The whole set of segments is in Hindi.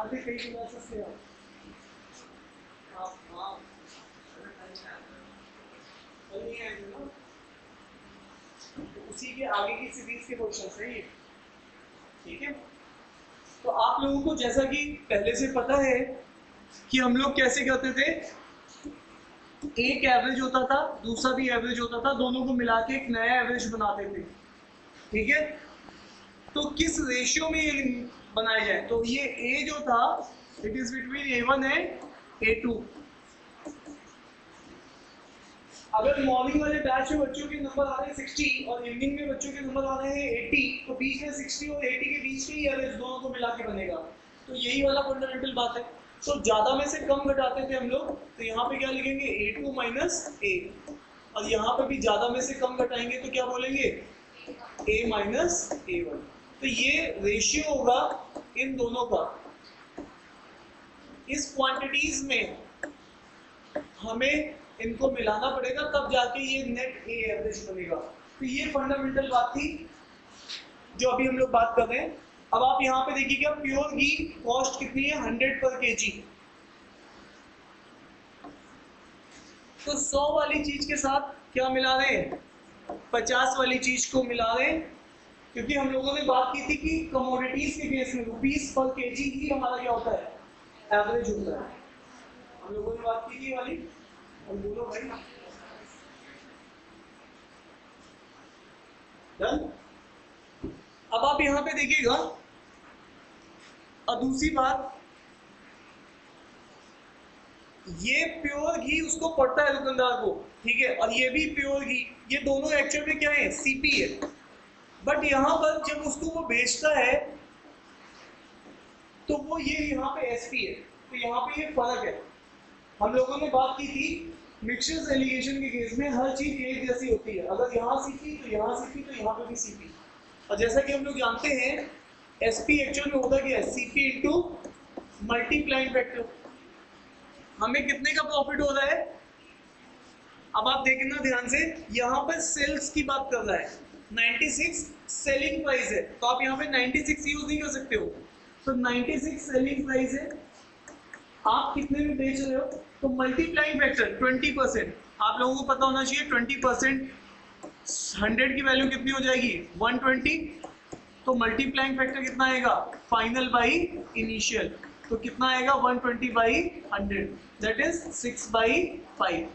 आगे कई क्लासेस से आप हाँ कल नहीं आएंगे ना, तो उसी के आगे की सीरीज के क्वेश्चन है ये, ठीक है। तो आप लोगों को जैसा कि पहले से पता है कि हम लोग कैसे करते थे, एक एवरेज होता था दूसरा भी एवरेज होता था, दोनों को मिला के एक नया एवरेज बनाते थे, ठीक है। तो किस रेशियो में ये बनाया जाए, तो ये ए जो था it is between A1 and A2। अगर मॉर्निंग वाले बैच में बच्चों के नंबर आ रहे हैं 60 और इवनिंग में बच्चों के नंबर आ रहे हैं 80, तो बीच में 60 और 80 के बीच के ही एवरेज दोनों को मिला के बनेगा। तो यही वाला फंडामेंटल बात है। तो ज्यादा में से कम घटाते थे हम लोग, तो यहाँ पे क्या लिखेंगे A2 माइनस A, और यहाँ पे भी ज्यादा में से कम घटाएंगे तो क्या बोलेंगे A माइनस A1। तो ये रेशियो होगा इन दोनों का। इस क्वांटिटीज में हमें इनको मिलाना पड़ेगा, तब जाके ये नेट ए एवरेज बनेगा। तो ये फंडामेंटल बात थी जो अभी हम लोग बात कर रहे हैं। अब आप यहाँ पे देखिएगा प्योर घी कॉस्ट कितनी है 100 पर केजी। तो 100 वाली चीज के साथ क्या मिला रहे हैं, 50 वाली चीज को मिला रहे हैं, क्योंकि हम लोगों ने बात की थी कि कमोडिटीज के केस में रुपीस पर केजी ही हमारा क्या होता है एवरेज होता है। हम लोगों ने बात की थी वाली, और बोलो भाई डन। अब आप यहां पे देखिएगा, और दूसरी बात, ये प्योर घी उसको पड़ता है दुकानदार को, ठीक है, और ये भी प्योर घी, ये दोनों एक्चुअल में क्या है सीपी है। बट यहां पर जब उसको वो बेचता है तो वो ये यहाँ पे एसपी है, तो यहाँ पे ये फर्क है। हम लोगों ने बात की थी मिक्सचर्स एलिगेशन के केस में हर चीज एक जैसी होती है, अगर यहाँ सीपी तो यहाँ सीपी तो यहाँ पे भी सीपी। और जैसा कि हम लोग जानते हैं एसपी एक्चुअल में होता क्या है, सीपी इंटू मल्टीप्लाइंग फैक्टर। हमें कितने का प्रॉफिट हो रहा है, अब आप देखना ध्यान से, यहाँ पर सेल्स की बात कर रहा है, 96 सेलिंग प्राइस है, तो आप यहाँ पे 96 यूज नहीं कर सकते हो। तो 96 सेलिंग प्राइस है, आप कितने में बेच रहे हो, तो मल्टीप्लाइंग फैक्टर 20%। आप लोगों को पता होना चाहिए 20% 100 की वैल्यू कितनी हो जाएगी 120, तो मल्टीप्लाइंग फैक्टर कितना आएगा फाइनल बाई इनिशियल, तो कितना आएगा 120 बाई 100 दैट इज 6/5।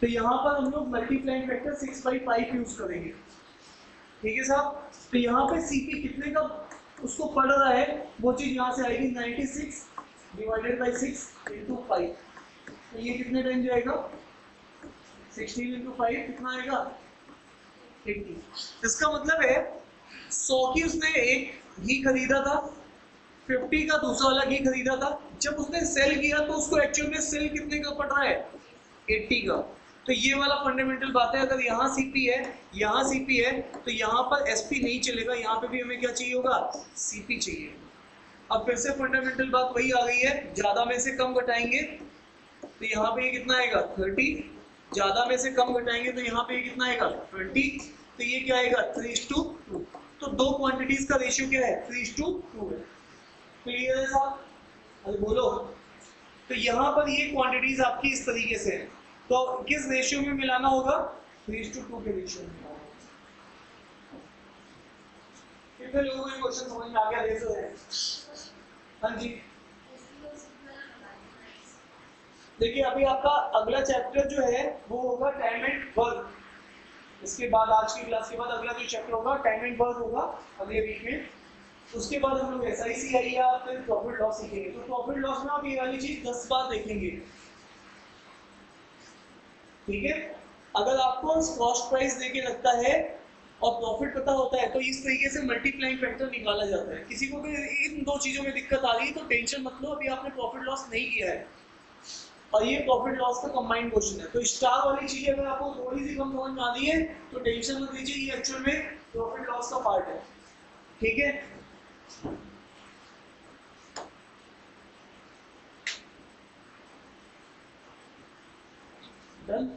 तो यहाँ पर हम लोग मल्टीप्लाइंग फैक्टर 6/5 यूज करेंगे, ठीक है साहब। तो यहाँ पे सीपी कितने का उसको पड़ रहा है, वो चीज यहाँ से आएगी 96 डिवाइडेड बाई 6 इंटू 5। तो ये कितने टाइम जाएगा 16 इंटू 5 कितना आएगा 80। इसका मतलब है 100 की उसने एक घी खरीदा था, 50 का दूसरा वाला घी खरीदा था, जब उसने सेल किया तो उसको एक्चुअल में सेल कितने का पड़ रहा है 80 का। तो ये वाला फंडामेंटल बात है, अगर यहाँ सीपी है यहाँ सीपी है तो यहाँ पर एसपी नहीं चलेगा, यहाँ पे भी हमें क्या चाहिए होगा सीपी चाहिए। अब फिर से फंडामेंटल बात वही आ गई है, ज्यादा में से कम घटाएंगे तो यहाँ पे ये कितना आएगा 30, ज्यादा में से कम घटाएंगे तो यहाँ पे ये कितना आएगा 20, तो ये क्या आएगा 3:2। तो दो क्वांटिटीज का रेशियो क्या है 3:2 है। क्लियर है साहब, अरे बोलो। तो यहाँ पर ये क्वांटिटीज आपकी इस तरीके से है, तो किस रेशियो में मिलाना होगा 3:2 के रेशियो में। कितने लोगों को ये क्वेश्चन समझ में आ गया रेशो है? हाँ जी, देखिए अभी आपका अगला चैप्टर जो है वो होगा टाइम एंड वर्क। इसके बाद आज की क्लास के बाद अगला जो चैप्टर होगा टाइम एंड वर्क होगा अगले वीक में। उसके बाद हम लोग एसआईसी आई या फिर प्रॉफिट लॉस सीखेंगे। तो प्रॉफिट लॉस में आप ये वाली चीज 10 बार देखेंगे, ठीक है। अगर आपको कॉस्ट प्राइस देके लगता है और प्रॉफिट पता होता है तो इस तरीके से मल्टीप्लाइंग फैक्टर निकाला जाता है। किसी को भी इन दो चीजों में दिक्कत आ रही है तो टेंशन मत लो, अभी आपने प्रॉफिट लॉस नहीं किया है और ये प्रॉफिट लॉस का कंबाइंड क्वेश्चन है। तो स्टार वाली चीज अगर आपको थोड़ी सी कम समझ में आ रही है तो टेंशन मत लीजिए, ये एक्चुअल में प्रॉफिट लॉस का पार्ट है, ठीक है। डन।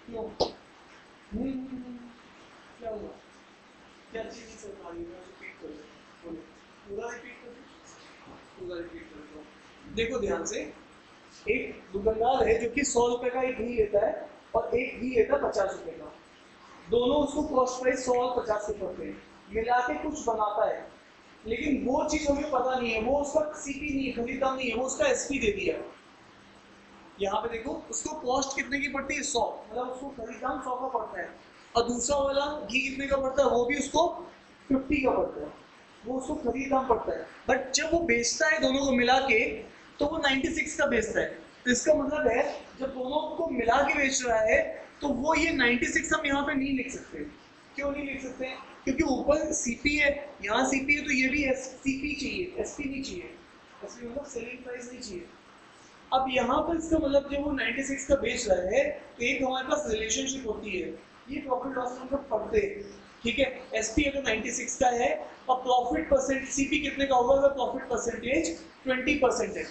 क्यों? क्या हुआ? क्या चीज नहीं समझ आ रही है? रिपीट कर दो, पूरा रिपीट कर दो, पूरा रिपीट कर दो। देखो ध्यान से, एक दुकानदार है जो कि 100 रुपए का एक घी लेता है और एक घी लेता है 50 रुपए का। दोनों उसको कॉस्ट प्राइस 100 और 50 के पड़ते हैं, मिला के कुछ बनाता है, लेकिन वो चीज हमें पता नहीं है, वो उसका सीपी नहीं है, खरीद दाम नहीं है, वो उसका एसपी दे दिया। यहाँ पे देखो उसको कॉस्ट कितने की पड़ती है 100, मतलब उसको खरीद दाम 100 का पड़ता है, और दूसरा वाला घी कितने का पड़ता है, वो भी उसको 50 का पड़ता है, वो उसको खरीद दाम पड़ता है। बट जब वो बेचता है दोनों को मिला के तो वो 96 का बेचता है। तो इसका मतलब है जब दोनों को मिला के बेच रहा है तो वो ये 96 हम यहाँ पे नहीं लिख सकते। क्यों नहीं लिख सकते? क्योंकि ऊपर सीपी है, यहाँ सीपी है, तो ये भी सीपी चाहिए, एसपी नहीं चाहिए। एसपी मतलब सेलिंग प्राइस नहीं चाहिए। अब यहाँ पर इसका मतलब जब वो 96 का बेच रहा है तो एक हमारे पास रिलेशनशिप होती है, ये प्रॉफिट लॉस हम लोग पढ़ते हैं, ठीक है। एसपी अगर 96 का है और प्रॉफिट परसेंट सीपी कितने का होगा, अगर प्रॉफिट परसेंटेज 20% है,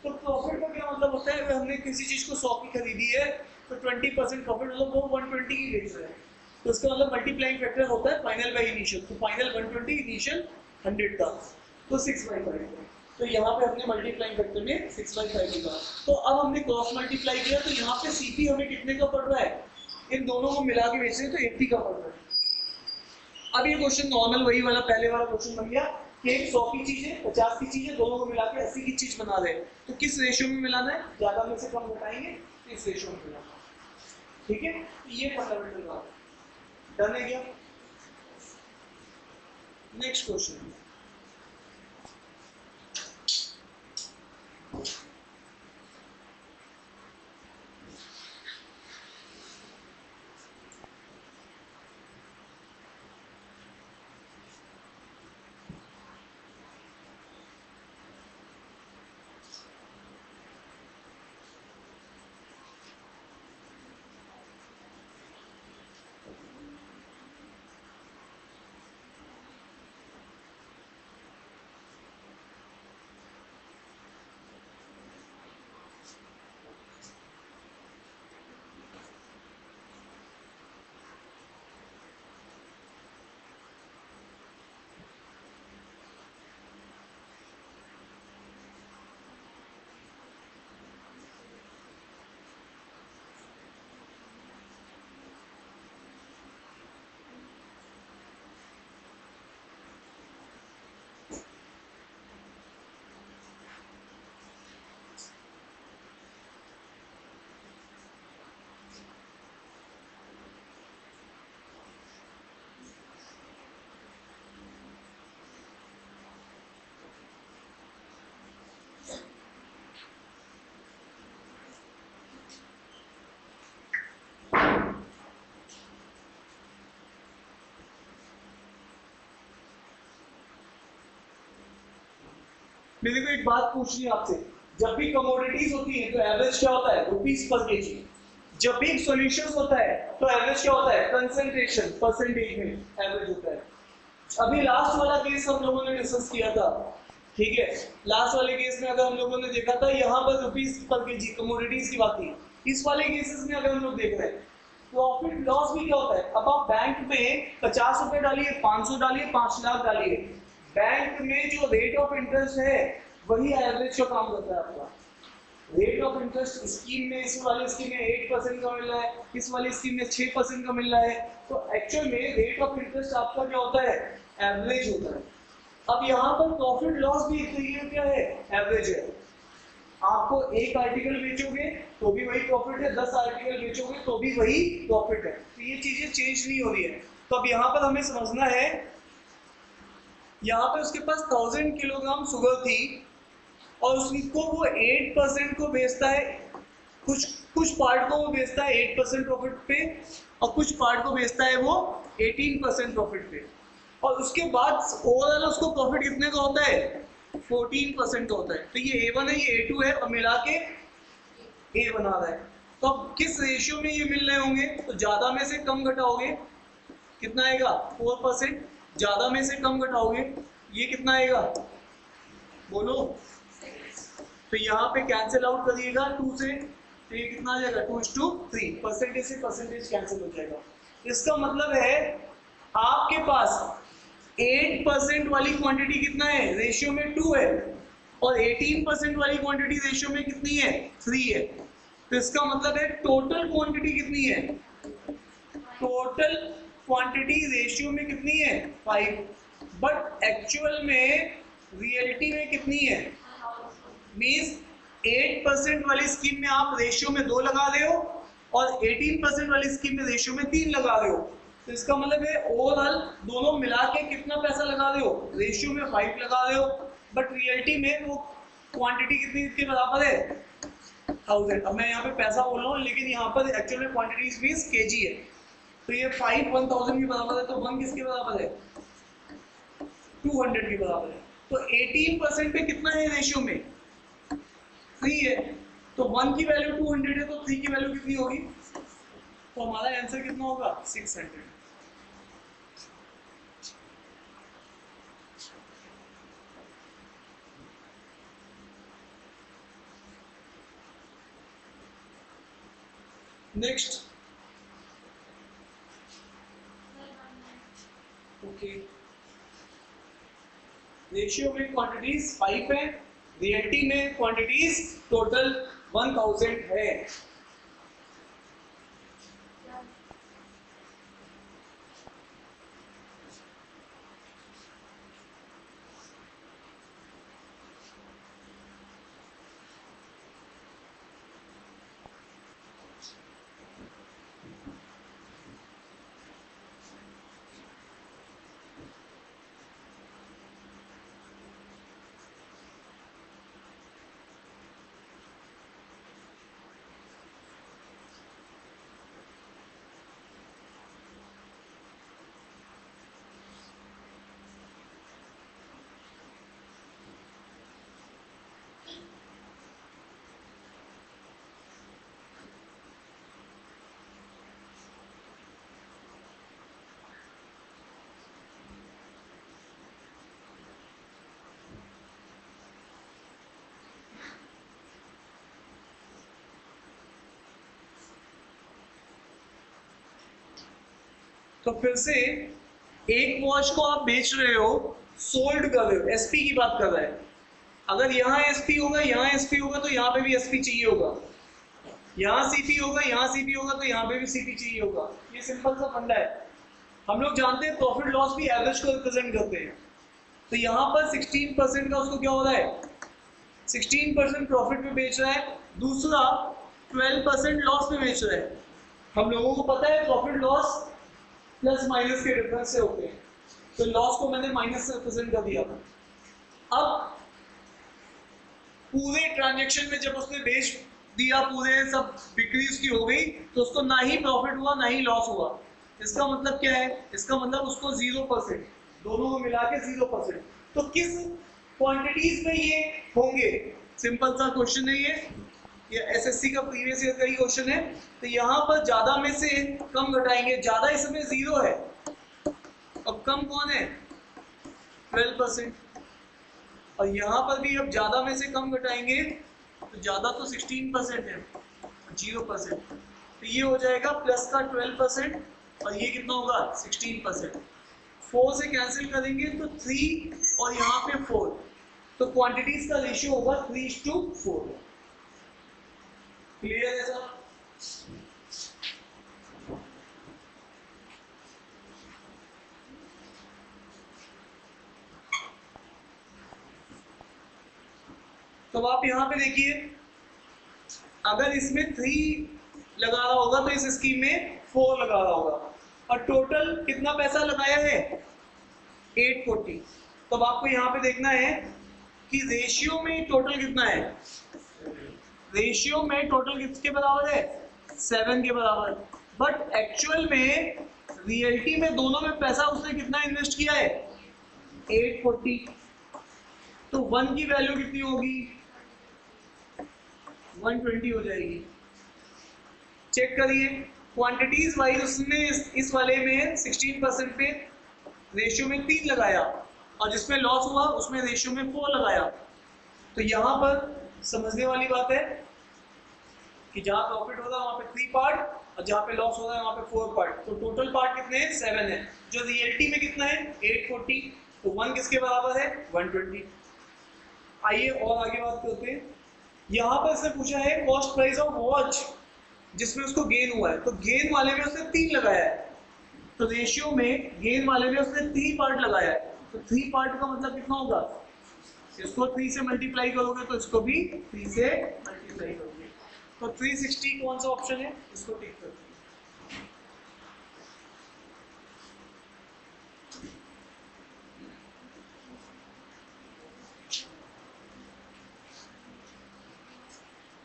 तो प्रॉफिट का क्या मतलब होता है, अगर हमने किसी चीज को 100 की खरीदी है तो 20% प्रॉफिट, मतलब वो 120 की बेच रहा है, तो इसका मतलब मल्टीप्लाइंग फैक्टर होता है फाइनल बाय इनिशियल, तो फाइनल 120, इनिशियल 100 का, तो 6/5। तो यहाँ पे हमने मल्टीप्लाइंग फैक्टर में 6/5 लिखा। तो अब हमने क्रॉस मल्टीप्लाई किया तो यहाँ पे सीपी हमें कितने का पड़ रहा है, इन दोनों को मिला के बेच रहे हैं तो 80 का पड़ रहा है। अब ये क्वेश्चन नॉर्मल वही वाला पहले वाला क्वेश्चन बन गया कि एक 100 की चीज है, 50 की चीज है, दोनों को मिला के 80 की चीज बना रहे हैं, तो किस रेशियो में मिलाना है, ज्यादा में से कम घटाएंगे तो इस रेशियो में मिलाना है, ठीक है। ये फंडामेंटल बात डन है क्या? नेक्स्ट क्वेश्चन, मेरे को एक बात पूछनी है आपसे, जब भी कमोडिटीज होती है तो एवरेज क्या होता है, रुपीस पर केजी। जब भी सॉल्यूशंस होता है तो एवरेज क्या होता है, कंसंट्रेशन परसेंटेज में एवरेज होता है। अभी लास्ट वाला केस हम लोगों ने डिस्कस किया था, ठीक है। लास्ट वाले केस में अगर हम लोगों ने देखा था यहाँ पर रुपीस पर केजी कमोडिटीज की बात थी। इस वाले केसेस में अगर हम लोग देख रहे हैं प्रॉफिट लॉस भी क्या होता है, अब आप बैंक में 50 रुपए डालिए, 500 डालिए, 5 लाख डालिए, बैंक में जो रेट ऑफ इंटरेस्ट है वही एवरेज का काम करता है आपका। रेट ऑफ इंटरेस्ट स्कीम में, इस वाली स्कीम में 8% का मिल रहा है, इस वाली स्कीम में 6% का मिल रहा है, तो एक्चुअल में रेट ऑफ इंटरेस्ट आपका क्या होता है, एवरेज होता है। अब यहाँ पर प्रॉफिट लॉस भी एक तरीके क्या है, एवरेज है। आपको एक आर्टिकल बेचोगे तो भी वही प्रॉफिट है, 10 आर्टिकल बेचोगे तो भी वही प्रॉफिट है, तो ये चीजें चेंज नहीं हो रही है। तो अब यहाँ पर हमें समझना है, यहाँ पे उसके पास 1000 किलोग्राम शुगर थी और उसको वो 8% को बेचता है, कुछ कुछ पार्ट को वो बेचता है 8% प्रॉफिट पे और कुछ पार्ट को बेचता है वो 18% प्रॉफिट पे, और उसके बाद ओवरऑल उसको प्रॉफिट कितने का होता है, 14% का होता है। तो ये A1 है, ये A2 है और मिला के A बना रहा है। तो अब किस रेशियो में ये मिल रहे होंगे, तो ज्यादा में से कम घटाओगे कितना आएगा, 4%, ज्यादा में से कम घटाओगे ये कितना आएगा, बोलो। तो यहाँ पे कैंसिल आउट करिएगा 2 से, तो ये कितना आ जाएगा 2:3, परसेंटेज से परसेंटेज कैंसिल हो जाएगा। इसका मतलब है आपके पास 8% वाली क्वांटिटी कितना है, रेशियो में 2 है, और 18% वाली क्वांटिटी रेशियो में कितनी है, 3 है। तो इसका मतलब है टोटल क्वांटिटी कितनी है, टोटल क्वांटिटी रेशियो में कितनी है 5, बट एक्चुअल में रियलिटी में कितनी है, मींस 8% वाली स्कीम में आप रेशियो में 2 लगा रहे हो और 18% वाली स्कीम में रेशियो में 3 लगा रहे हो। तो इसका मतलब है ओवरऑल दोनों मिला के कितना पैसा लगा रहे हो, रेशियो में 5 लगा रहे हो, बट रियलिटी में वो क्वांटिटी कितनी के बराबर है 1000। अब मैं यहाँ पे पैसा बोल रहा हूँ लेकिन यहाँ पर एक्चुअल में क्वांटिटी मींस केजी है। तो ये 5 1000 के बराबर है, तो 1 किसके बराबर है, 200 के बराबर है। तो 18% पे कितना है रेशियो में, 3 है, तो 1 की वैल्यू 200 है, तो 3 की वैल्यू कितनी होगी, तो हमारा आंसर कितना होगा 600। नेक्स्ट, ओके, रेशियो में क्वांटिटीज 5 है, रियलिटी में क्वांटिटीज टोटल 1000 है। तो फिर से एक वॉच को आप बेच रहे हो, सोल्ड कर रहे हो, एसपी की बात कर रहा है। अगर यहाँ एसपी होगा, यहाँ एसपी होगा, तो यहाँ पे भी एसपी चाहिए होगा, यहाँ सीपी होगा, यहाँ सीपी होगा, तो यहाँ पे भी सीपी चाहिए होगा। ये सिंपल सा फंडा है। हम लोग जानते हैं प्रॉफिट लॉस भी एवरेज को रिप्रेजेंट करते हैं। तो यहाँ पर 16% का उसको क्या हो रहा है, 16% प्रॉफिट पे बेच रहा है, दूसरा 12% लॉस पे बेच रहा है। हम लोगों को पता है प्रॉफिट लॉस प्लस माइनस के डिफरेंस से होते हैं, तो लॉस को मैंने माइनस से रिप्रेजेंट कर दिया। अब पूरे ट्रांजैक्शन में जब उसने बेच दिया, पूरे सब बिक्री उसकी हो गई, तो उसको ना ही प्रॉफिट हुआ ना ही लॉस हुआ। इसका मतलब क्या है, इसका मतलब उसको 0%, दोनों को मिला के 0%। तो किस क्वांटिटीज में ये होंगे, सिंपल सा क्वेश्चन है ये एसएससी का प्रीवियस ईयर का ही क्वेश्चन है। तो यहाँ पर ज्यादा में से कम घटाएंगे, ज्यादा इसमें 0 है और कम कौन है 12%, और यहाँ पर भी अब ज्यादा में से कम घटाएंगे, तो ज्यादा तो 16% है, 0%, तो ये हो जाएगा प्लस का 12% और ये कितना होगा 16%। 4 से कैंसिल करेंगे तो 3 और यहाँ पे 4, तो क्वांटिटीज का रेशियो होगा 3:4। क्लियर है सर? तो आप यहाँ पे देखिए, अगर इसमें 3 लगा रहा होगा तो इस स्कीम में 4 लगा रहा होगा, और टोटल कितना पैसा लगाया है 840। तो अब आपको यहाँ पे देखना है कि रेशियो में टोटल कितना है, रेशियो में टोटल किसके बराबर है 7 के बराबर, बट एक्चुअल में रियलिटी में दोनों में पैसा उसने कितना इन्वेस्ट किया है 840। तो 1 की वैल्यू कितनी होगी 120 हो जाएगी। चेक करिए, क्वांटिटीज वाइज उसने इस वाले में 16% पे रेशियो में 3 लगाया, और जिसमें लॉस हुआ उसमें रेशियो में 4 लगाया। तो यहाँ पर समझने वाली बात है कि जहाँ प्रॉफिट होता है वहाँ पे 3 पार्ट और जहाँ पे लॉस होता है वहाँ पे 4 पार्ट। तो टोटल पार्ट कितने हैं? 7 है। जो रियलिटी में कितना है? 840। तो 1 किसके बराबर है? 120। आइए और आगे बात करते हैं। यहाँ पर इसने पूछा है कॉस्ट प्राइस ऑफ वॉच जिसमें उसको गेन हुआ है, तो गेन वाले में उसने 3 लगाया है। तो रेशियो में गेन वाले में उसने 3 पार्ट लगाया है। तो 3 पार्ट का मतलब कितना होगा? इसको 3 से मल्टीप्लाई करोगे तो इसको भी 3 से मल्टीप्लाई करोगे। तो 360 कौन सा ऑप्शन है? इसको टिक करते हैं।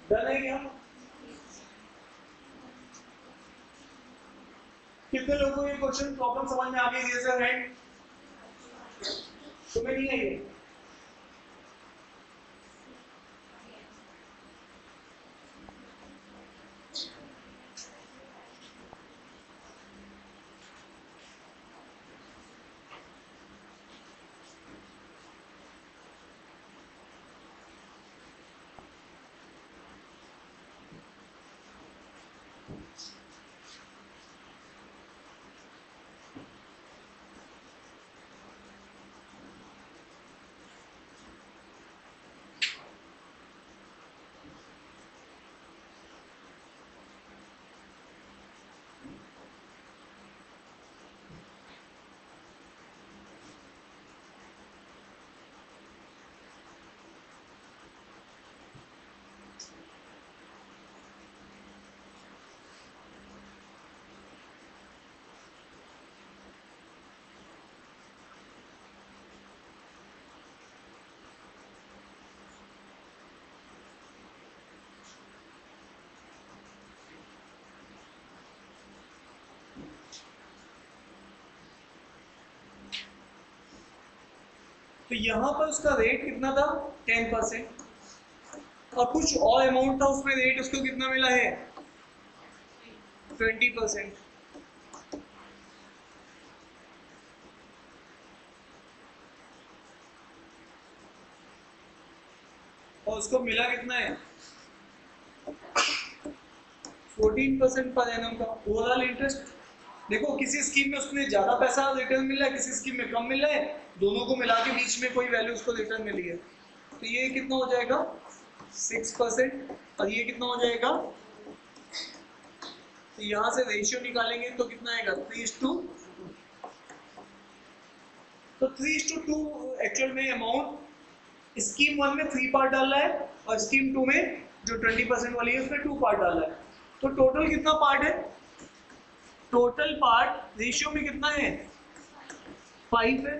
डन है क्या? कितने लोगों को ये क्वेश्चन प्रॉब्लम समझ में आ गई? Raise your hand. तुम्हें नहीं आई? तो यहाँ पर उसका रेट कितना था? 10%। और कुछ और अमाउंट था उसमें, रेट उसको कितना मिला है? 20%। और उसको मिला कितना है? 14% पर एनम का ओवरऑल इंटरेस्ट। देखो किसी स्कीम में उसने ज्यादा पैसा रिटर्न मिल रहा है, किसी स्कीम में कम मिल रहा है, दोनों को मिला के बीच में कोई वैल्यू उसको रिटर्न मिली है। तो ये कितना हो जाएगा? 6%। और ये कितना हो जाएगा? तो यहाँ से रेशियो निकालेंगे तो कितना आएगा? 3:2। तो 3:2 एक्चुअल में अमाउंट स्कीम 1 में 3 पार्ट डाल रहा है और स्कीम 2 में जो 20% वाली है उसमें 2 पार्ट डाल रहा है। तो टोटल कितना पार्ट है? टोटल पार्ट रेशियो में कितना है? 5 है।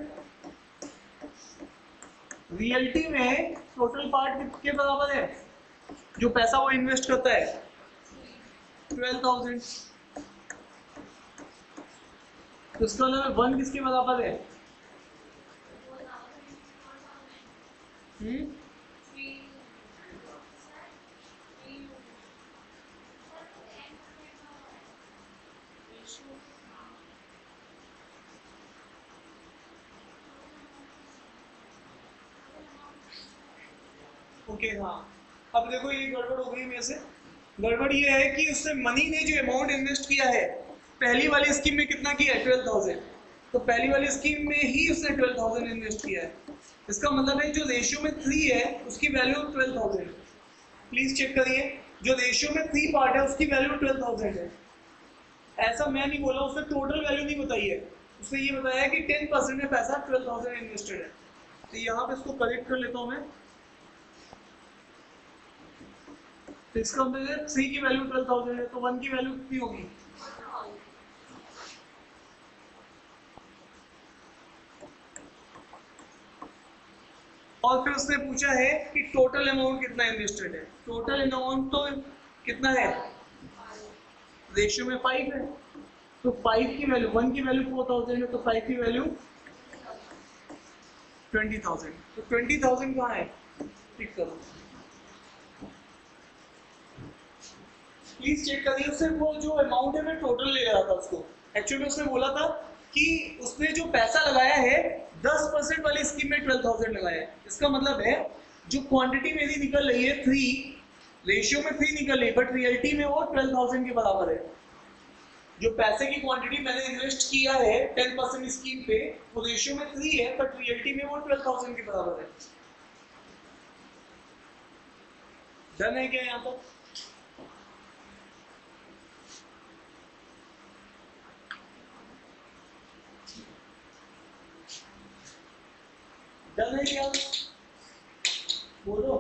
रियलिटी में टोटल पार्ट किसके बराबर है? जो पैसा वो इन्वेस्ट करता है 12,000। तो इसका मतलब 1 किसके बराबर है? ओके हाँ। अब देखो ये गड़बड़ हो गई मेरे से। गड़बड़ ये है कि उसने मनी ने जो अमाउंट इन्वेस्ट किया है पहली वाली स्कीम में कितना किया है? 12,000। तो पहली वाली स्कीम में ही उसने 12,000 इन्वेस्ट किया है। इसका मतलब है जो रेशियो में 3 है उसकी वैल्यू 12,000। प्लीज चेक करिए, जो रेशियो में 3 पार्ट है उसकी वैल्यू 12,000 है। ऐसा मैं नहीं बोला, उसने टोटल वैल्यू नहीं बताई है। उसने ये बताया कि 10% में पैसा 12,000 इन्वेस्टेड है। तो यहाँ पे इसको करेक्ट कर लेता हूँ मैं। तो इसका मतलब 3 की वैल्यू 12,000 है, तो 1 की वैल्यू कितनी होगी? और फिर उसने पूछा है कि टोटल अमाउंट कितना इन्वेस्टेड है। टोटल अमाउंट तो कितना है? रेशियो में 5 है। तो 5 की वैल्यू, 1 की वैल्यू 4,000 है, तो 5 की वैल्यू 20,000। तो 20,000 कहाँ है? टिक करो। प्लीज चेक करिए, उससे वो जो अमाउंट है मैं टोटल ले रहा था उसको। एक्चुअली उसने बोला था कि उसने जो पैसा लगाया है 10% वाली स्कीम में 12,000 लगाया है। इसका मतलब है जो क्वांटिटी मेरी निकल रही है 3, रेशियो में 3 निकली बट रियलिटी में वो 12,000 के बराबर है। जो पैसे की क्वांटिटी मैंने इन्वेस्ट किया है 10% स्कीम पे, वो रेशियो में 3 है बट रियलिटी में वो 12,000 के बराबर है। डन है क्या यहाँ तक? डन है क्या? बोलो।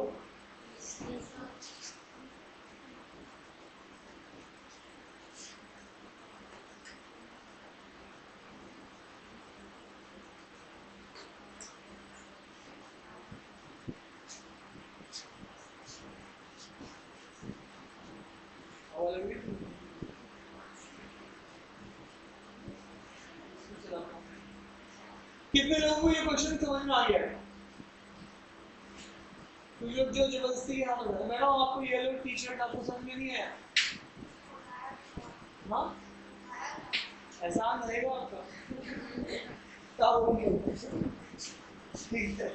कितने लोगों को ये क्वेश्चन समझ में आ गया? तो ये जो जबरदस्ती यहाँ पर मैडम आपको ये लो टी शर्ट आपको समझ में नहीं आया? हाँ एहसान रहेगा आपका तब होगी। ठीक है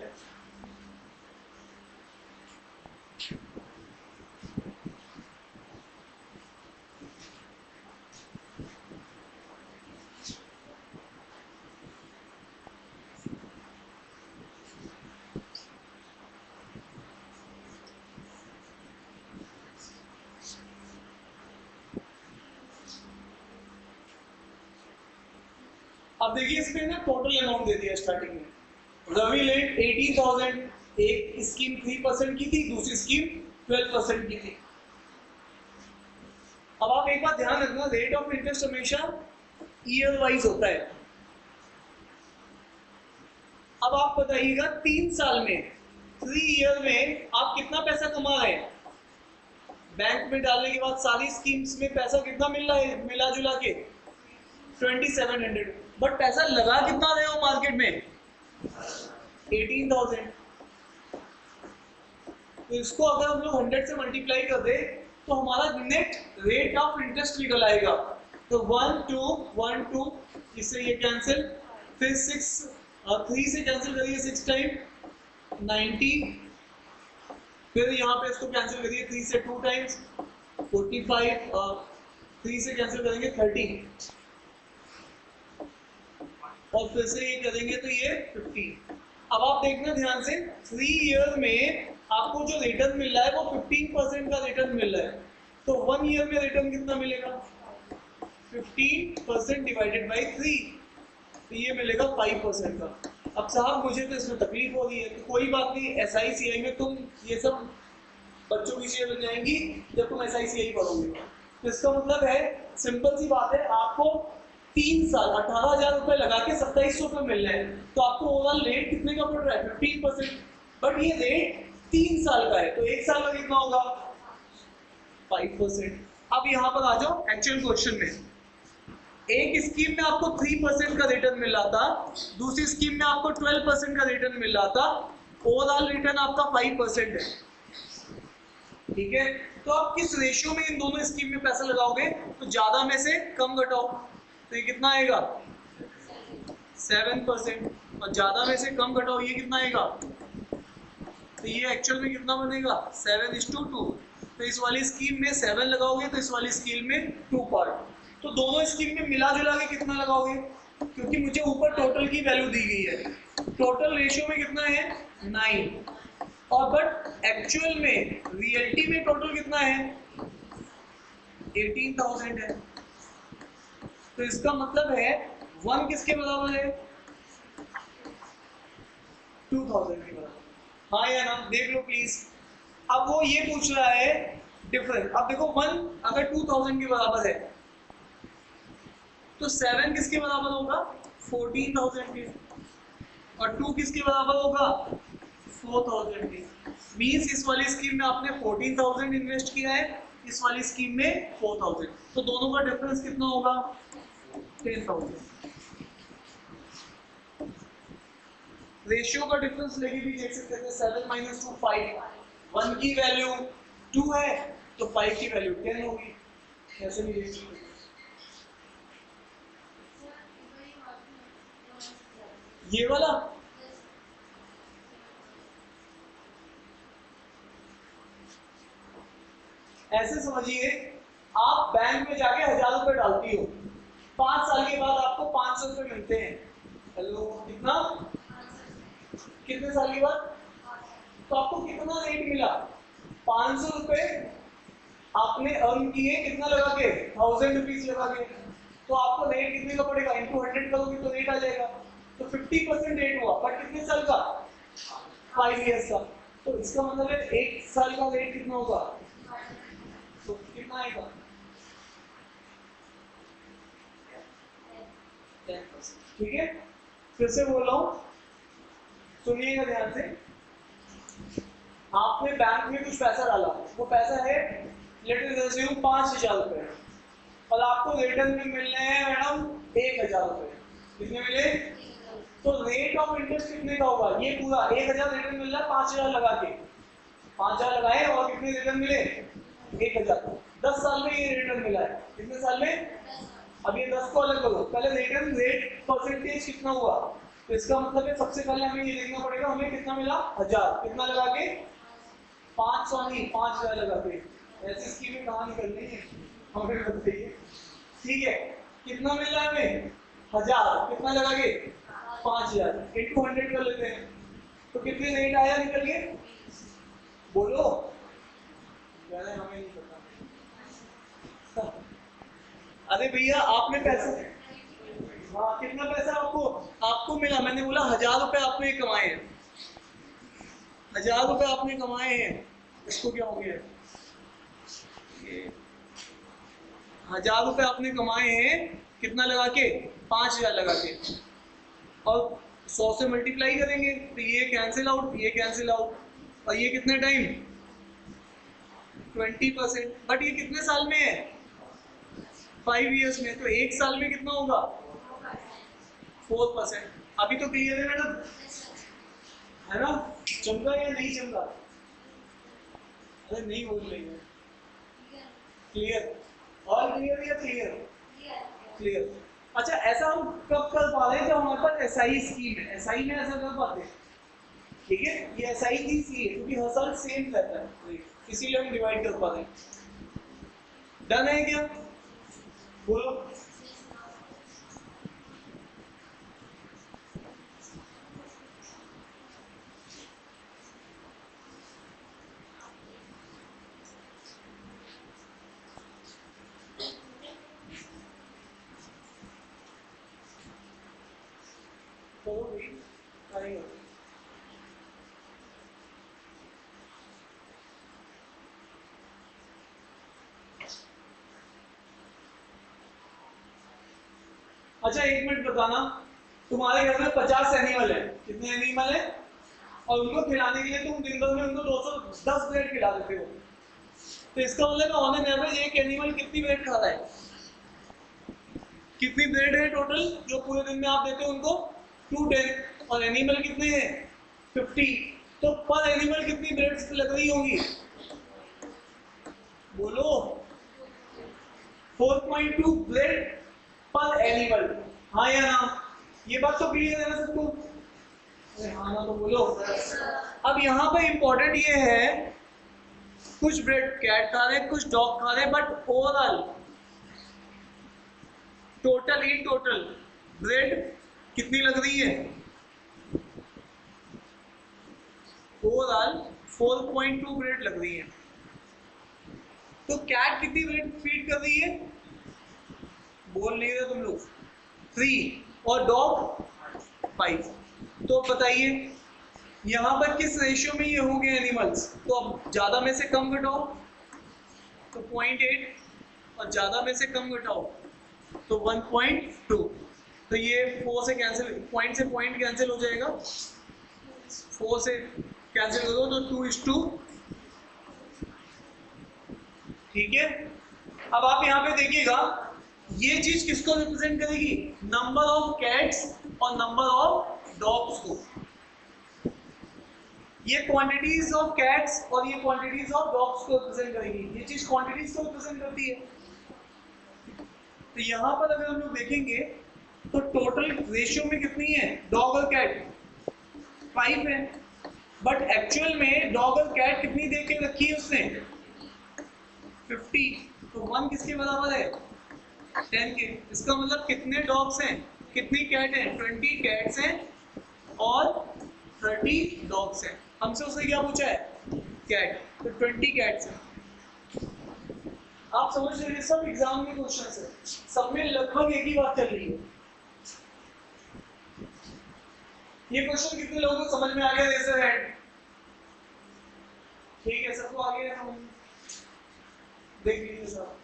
अब देखिए इसमें ना टोटल अमाउंट दे दिया स्टार्टिंग में। रवि लेट 18,000, एक स्कीम 3% की थी, दूसरी स्कीम 12% की थी। अब आप एक बात ध्यान रखना, रेट ऑफ इंटरेस्ट हमेशा ईयर वाइज होता है। अब आप बताइएगा 3 साल में 3 ईयर में आप कितना पैसा कमा रहे हैं? बैंक में डालने के बाद सारी स्कीम्स में पैसा कितना मिल रहा है मिला जुला के? 2700। बट पैसा लगा कितना रहे हो मार्केट में? 18,000। तो इसको अगर हम लोग 100 से मल्टीप्लाई कर दे तो हमारा नेट रेट ऑफ इंटरेस्ट निकल आएगा। तो 1 2 1 2 इससे ये कैंसिल, फिर 6 और 3 से कैंसिल करिए 6 टाइम 90, फिर यहाँ पे इसको कैंसिल करिए 3 से 2 टाइम्स 45 और 3 से कैंसिल करेंगे 30 और फिर से ये करेंगे तो ये 15। अब आप देखना ध्यान से 3 ईयर में आपको जो रिटर्न मिल रहा है वो 15% का रिटर्न मिल रहा है। तो 1 ईयर में रिटर्न कितना मिलेगा? 15% डिवाइडेड बाई 3, तो ये मिलेगा 5% का। अब साहब मुझे तो इसमें तकलीफ हो रही है, तो कोई बात नहीं, SICI में तुम ये सब बच्चों की चीजें बन जाएंगी जब तुम SICI पढ़ोगे। तो इसका मतलब है सिंपल सी बात है, आपको 3 साल 18,000 रुपए लगा के 2700 रुपए मिल रहे हैं, तो आपको ओवरऑल रेट कितने का पड़ रहा है? 15%। बट ये रेट 3 साल का है, तो 1 साल का कितना होगा? 5%। अब यहाँ पर आ जाओ एक्चुअल क्वेश्चन में। एक स्कीम में आपको 3% का रिटर्न मिल रहा था, दूसरी स्कीम में आपको 12% का रिटर्न मिल रहा था, ओवरऑल रिटर्न आपका 5% है। ठीक है, तो आप किस रेशियो में इन दोनों स्कीम में पैसा लगाओगे? तो ज्यादा में से कम घटाओ, तो ये कितना आएगा? 7%। और ज्यादा में से कम घटाओ, ये कितना आएगा? तो ये एक्चुअल में कितना बनेगा? 7:2। तो इस वाली स्कीम में 7 लगाओगे तो इस वाली स्कीम में 2 पार्ट। तो दोनों स्कीम में मिला जुला के कितना लगाओगे? क्योंकि मुझे ऊपर टोटल की वैल्यू दी गई है, टोटल रेशियो में कितना है? 9। और बट एक्चुअल में रियलिटी में टोटल कितना है? 18,000 है। तो इसका मतलब है 1 किसके बराबर है? 2,000 के बराबर। हाँ या ना देख लो प्लीज। अब वो ये पूछ रहा है डिफरेंस। अब देखो 1 अगर 2,000 के बराबर है तो 7 किसके बराबर होगा? 14,000 के। और 2 किसके बराबर होगा? 4,000 के। मींस इस वाली स्कीम में आपने 14,000 इन्वेस्ट किया है, इस वाली स्कीम में 4,000, तो दोनों का डिफरेंस कितना होगा? 10,000। रेशियो का डिफरेंस लेके भी देख सकते हैं, 7 - 2 5। 1 की वैल्यू 2 है तो 5 की वैल्यू 10 होगी। ऐसे भी देख सकते हैं। ये वाला ऐसे समझिए, आप बैंक में जाके 1000 रुपए डालती हो, 5 साल के बाद आपको 500 रुपए मिलते हैं। हेलो, कितना? कितने साल के बाद? तो आपको कितना रेट मिला? 500 रुपए आपने अर्न किए, कितना लगा के? 1000 रुपीज लगा के। तो आपको रेट कितने का पड़ेगा? इनटू 100 करोगे तो रेट आ जाएगा। तो 50% रेट हुआ, पर कितने साल का? 5 इयर्स का। तो इसका मतलब है 1 साल का रेट कितना होगा? तो कितना आएगा? 10%। ठीक है, फिर से बोल रहा हूं, सुनिएगा ध्यान से। आपने बैंक में कुछ पैसा डाला, वो पैसा है लेट अस अज्यूम 5000 रुपए, और आपको रिटर्न में मिल रहे हैं मैडम 1000 रुपए। कितने मिले? तो रेट ऑफ इंटरेस्ट कितने का होगा? ये पूरा 1000 रिटर्न मिल रहा है 5000 लगा के, 5000 लगाए और कितने रिटर्न मिले? 1000। 10 साल में ये रिटर्न मिला है। कितने साल में? अब ये 10 को अलग करो, पहले रिटर्न रेट परसेंटेज कितना हुआ, तो इसका मतलब है सबसे पहले हमें ये देखना पड़ेगा हमें कितना मिला? 1000। कितना लगा के? 500 नहीं, 5000 लगा के। ऐसी स्कीमें कहाँ निकलनी है हमें बताइए। ठीक है, कितना मिल रहा है हमें? 1000। कितना लगा के? 5000 इंटू 100 कर लेते हैं, तो कितने रेट आया निकल के? बोलो। हमें नहीं पता। अरे भैया आपने पैसे, हाँ कितना पैसा आपको मिला? मैंने बोला 1000 रुपए आपने कमाए हैं, 1000 रुपए आपने कमाए हैं। इसको क्या हो गया? 1000 रुपए आपने कमाए हैं, कितना लगा के? 5000 लगा के, और 100 से मल्टीप्लाई करेंगे तो ये कैंसिल आउट, ये कैंसिल आउट, और ये कितने टाइम? 20%। बट ये कितने साल में है? 5 इयर्स में। तो 1 साल में कितना होगा? 4%। अभी तो क्लियर है मैडम, है ना? चमका या नहीं चमका? अरे नहीं बोल रही है। क्लियर? और क्लियर या क्लियर? क्लियर। अच्छा, ऐसा हम कब कर पा रहे हैं? जब हमारे पास एसआई स्कीम है, एसआई में ऐसा कर पाते हैं। ठीक है, ये एसआई की सी है क्योंकि हर साल सेम रहता है, इसीलिए हम डिवाइड कर पाते हैं। डन है क्या? बोलो। अच्छा एक मिनट बताना, तुम्हारे घर में 50 एनिमल है, कितने एनिमल है? और उनको खिलाने के लिए तुम दिन भर में उनको 210 ब्रेड खिला देते हो, तो इसका मतलब ऑन एन एवरेज एक एनिमल कितनी ब्रेड खा रहा है? कितनी ब्रेड है टोटल जो पूरे दिन में आप देते हो उनको? 210। और एनिमल कितने हैं? 50। तो पर एनिमल कितनी ब्रेड्स लग रही होंगी? बोलो। 4.2 ब्रेड पर एनिमल। हाँ या ना? ये बात तो क्लियर है ना सबको? हाँ ना तो बोलो। अब यहाँ पे इंपॉर्टेंट ये है, कुछ ब्रेड कैट खा रहे हैं, कुछ डॉग खा रहे हैं, but overall total in total bread कितनी लग रही है? ओवरऑल 4.2 ब्रेड लग रही है। तो कैट कितनी ब्रेड फीड कर रही है? बोल नहीं रहे तुम लोग? 3। और डॉग 5। तो बताइए यहाँ पर किस रेशियो में ये होंगे एनिमल्स? तो अब ज्यादा में से कम घटाओ तो 0.8, और ज्यादा में से कम घटाओ तो 1.2। तो ये 4 से कैंसिल, पॉइंट से पॉइंट कैंसिल हो जाएगा, 4 से कैंसिल करो तो 2:2। ठीक है, अब आप यहाँ पे देखिएगा ये चीज किसको रिप्रेजेंट करेगी? नंबर ऑफ कैट्स और नंबर ऑफ डॉग्स को। ये क्वांटिटीज ऑफ कैट्स और ये क्वांटिटीज ऑफ डॉग्स को रिप्रेजेंट करेगी। ये चीज क्वांटिटीज को रिप्रेजेंट करती है। तो यहाँ पर अगर हम लोग देखेंगे तो टोटल रेशियो में कितनी है डॉग और कैट? 5 है, बट एक्चुअल में डॉग और कैट कितनी दे के रखी है उसने? 50, तो 1 किसके बराबर है? 10 के। इसका मतलब कितने डॉग्स हैं, कितनी कैट हैं? 20 कैट्स हैं और 30 डॉग्स हैं। हमसे उसने क्या पूछा है? कैट, तो 20 कैट्स हैं। आप समझ रहे हैं, सब एग्जाम के क्वेश्चन है, सब में लगभग एक ही बात चल रही है। ये क्वेश्चन कितने लोगों को समझ में आ गया? Raise your hand. ठीक है, सबको आ गया समझ में? देख लीजिए सर।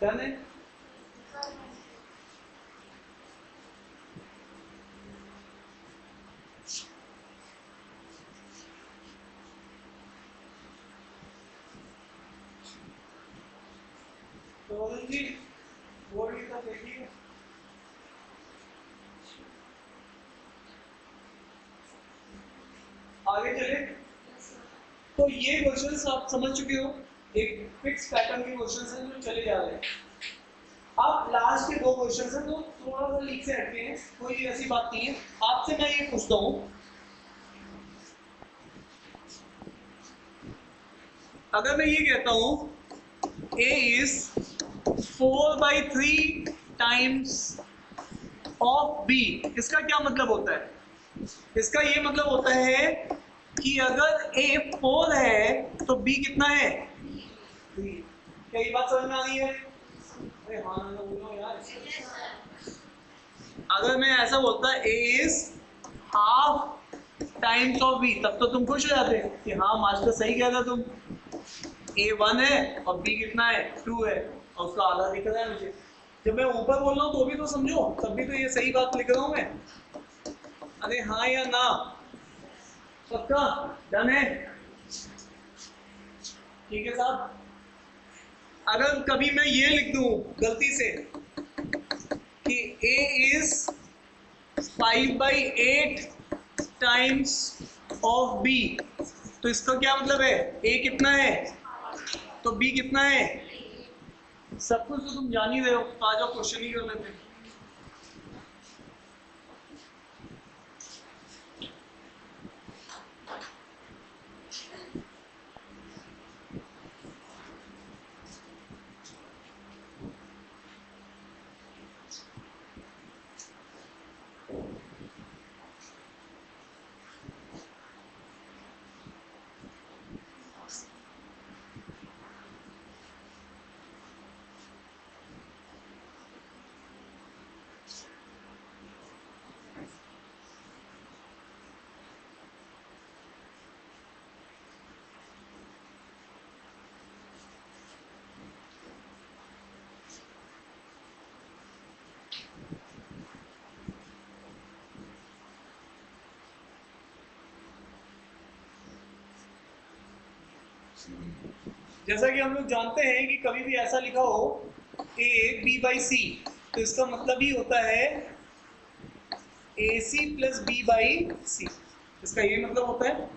डन है? तो जी बोर्ड की तरफ देखिए। आगे चले। तो ये क्वेश्चंस आप समझ चुके हो, एक फिक्स पैटर्न के क्वेश्चंस हैं जो चले जा रहे हैं। अब लास्ट के 2 क्वेश्चंस हैं, तो थोड़ा सा लीक से हटके हैं, कोई ऐसी बात नहीं है। आपसे मैं ये पूछता हूँ, अगर मैं ये कहता हूँ a is 4/3 times of b, इसका क्या मतलब होता है? इसका ये मतलब होता है कि अगर a 4 है तो b कितना है? 3। क्या ये बात समझ में आ रही है? अरे हाँ ना बोलो यार। अगर मैं ऐसा बोलता a is half times of b, तब तो तुम खुश हो जाते कि हाँ मास्टर सही कह रहा तुम, a 1 है और b कितना है? 2 है, और उसका आधा दिख रहा है मुझे। जब मैं ऊपर बोल रहा हूँ तो भी तो समझो, तब भी तो ये सही बात लिख रहा हूँ मैं। अरे हाँ या ना? पक्का? डन है? ठीक है साहब। अगर कभी मैं ये लिख दूं गलती से कि a is 5/8 times of b, तो इसका क्या मतलब है? a कितना है तो b कितना है? सब कुछ तो तुम जान ही रहे हो, तो आ जाओ क्वेश्चन ही कर लेते हैं। जैसा कि हम लोग जानते हैं कि कभी भी ऐसा लिखा हो a b/c, तो इसका मतलब ही होता है ac + b/c, इसका ये मतलब होता है।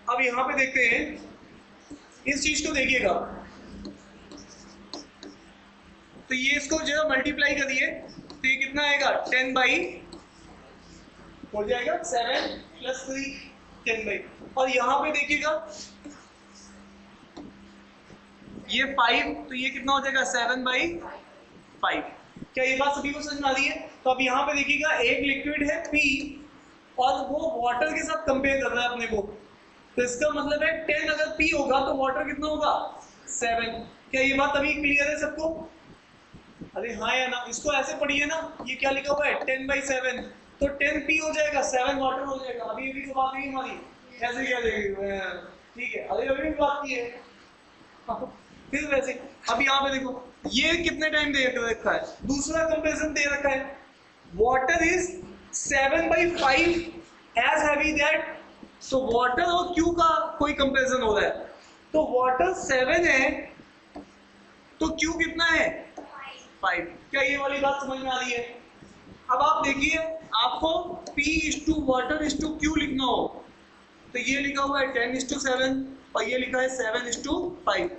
अब यहाँ पे देखते हैं, इस चीज को देखिएगा, तो ये इसको जो है मल्टीप्लाई करिए, तो ये कितना आएगा? 10 हो जाएगा 7 + 3 10 और यहाँ पे देखिएगा ये 5, तो ये कितना हो जाएगा? 7/5। क्या ये बात सभी को समझ में आ रही है? तो अब यहाँ पे देखिएगा एक लिक्विड है P और वो वाटर के साथ कंपेयर कर रहा है अपने को, तो इसका मतलब है 10 अगर P होगा तो वाटर कितना होगा? 7। क्या ये बात अभी क्लियर है सबको? अरे हाँ या ना? इसको ऐसे पढ़िए ना, ये क्या लिखा हुआ है? 10/7, तो 10P हो जाएगा, 7 वाटर हो जाएगा। अभी अभी तो बात नहीं हमारी, ऐसे क्या देगी? ठीक है, अभी अभी भी बात की है। फिर वैसे अब यहाँ पे देखो, ये कितने टाइम दे रखा है? दूसरा कंपैरिजन दे रखा है, water is 7/5 as heavy that, so water और क्यू का कोई कंपैरिजन हो रहा है, तो वाटर 7 है तो क्यू कितना है 5। क्या ये वाली बात समझ में आ रही है? अब आप देखिए, आपको P is to water is to Q लिखना हो तो ये लिखा हुआ है 10:7 और ये लिखा है 7:5।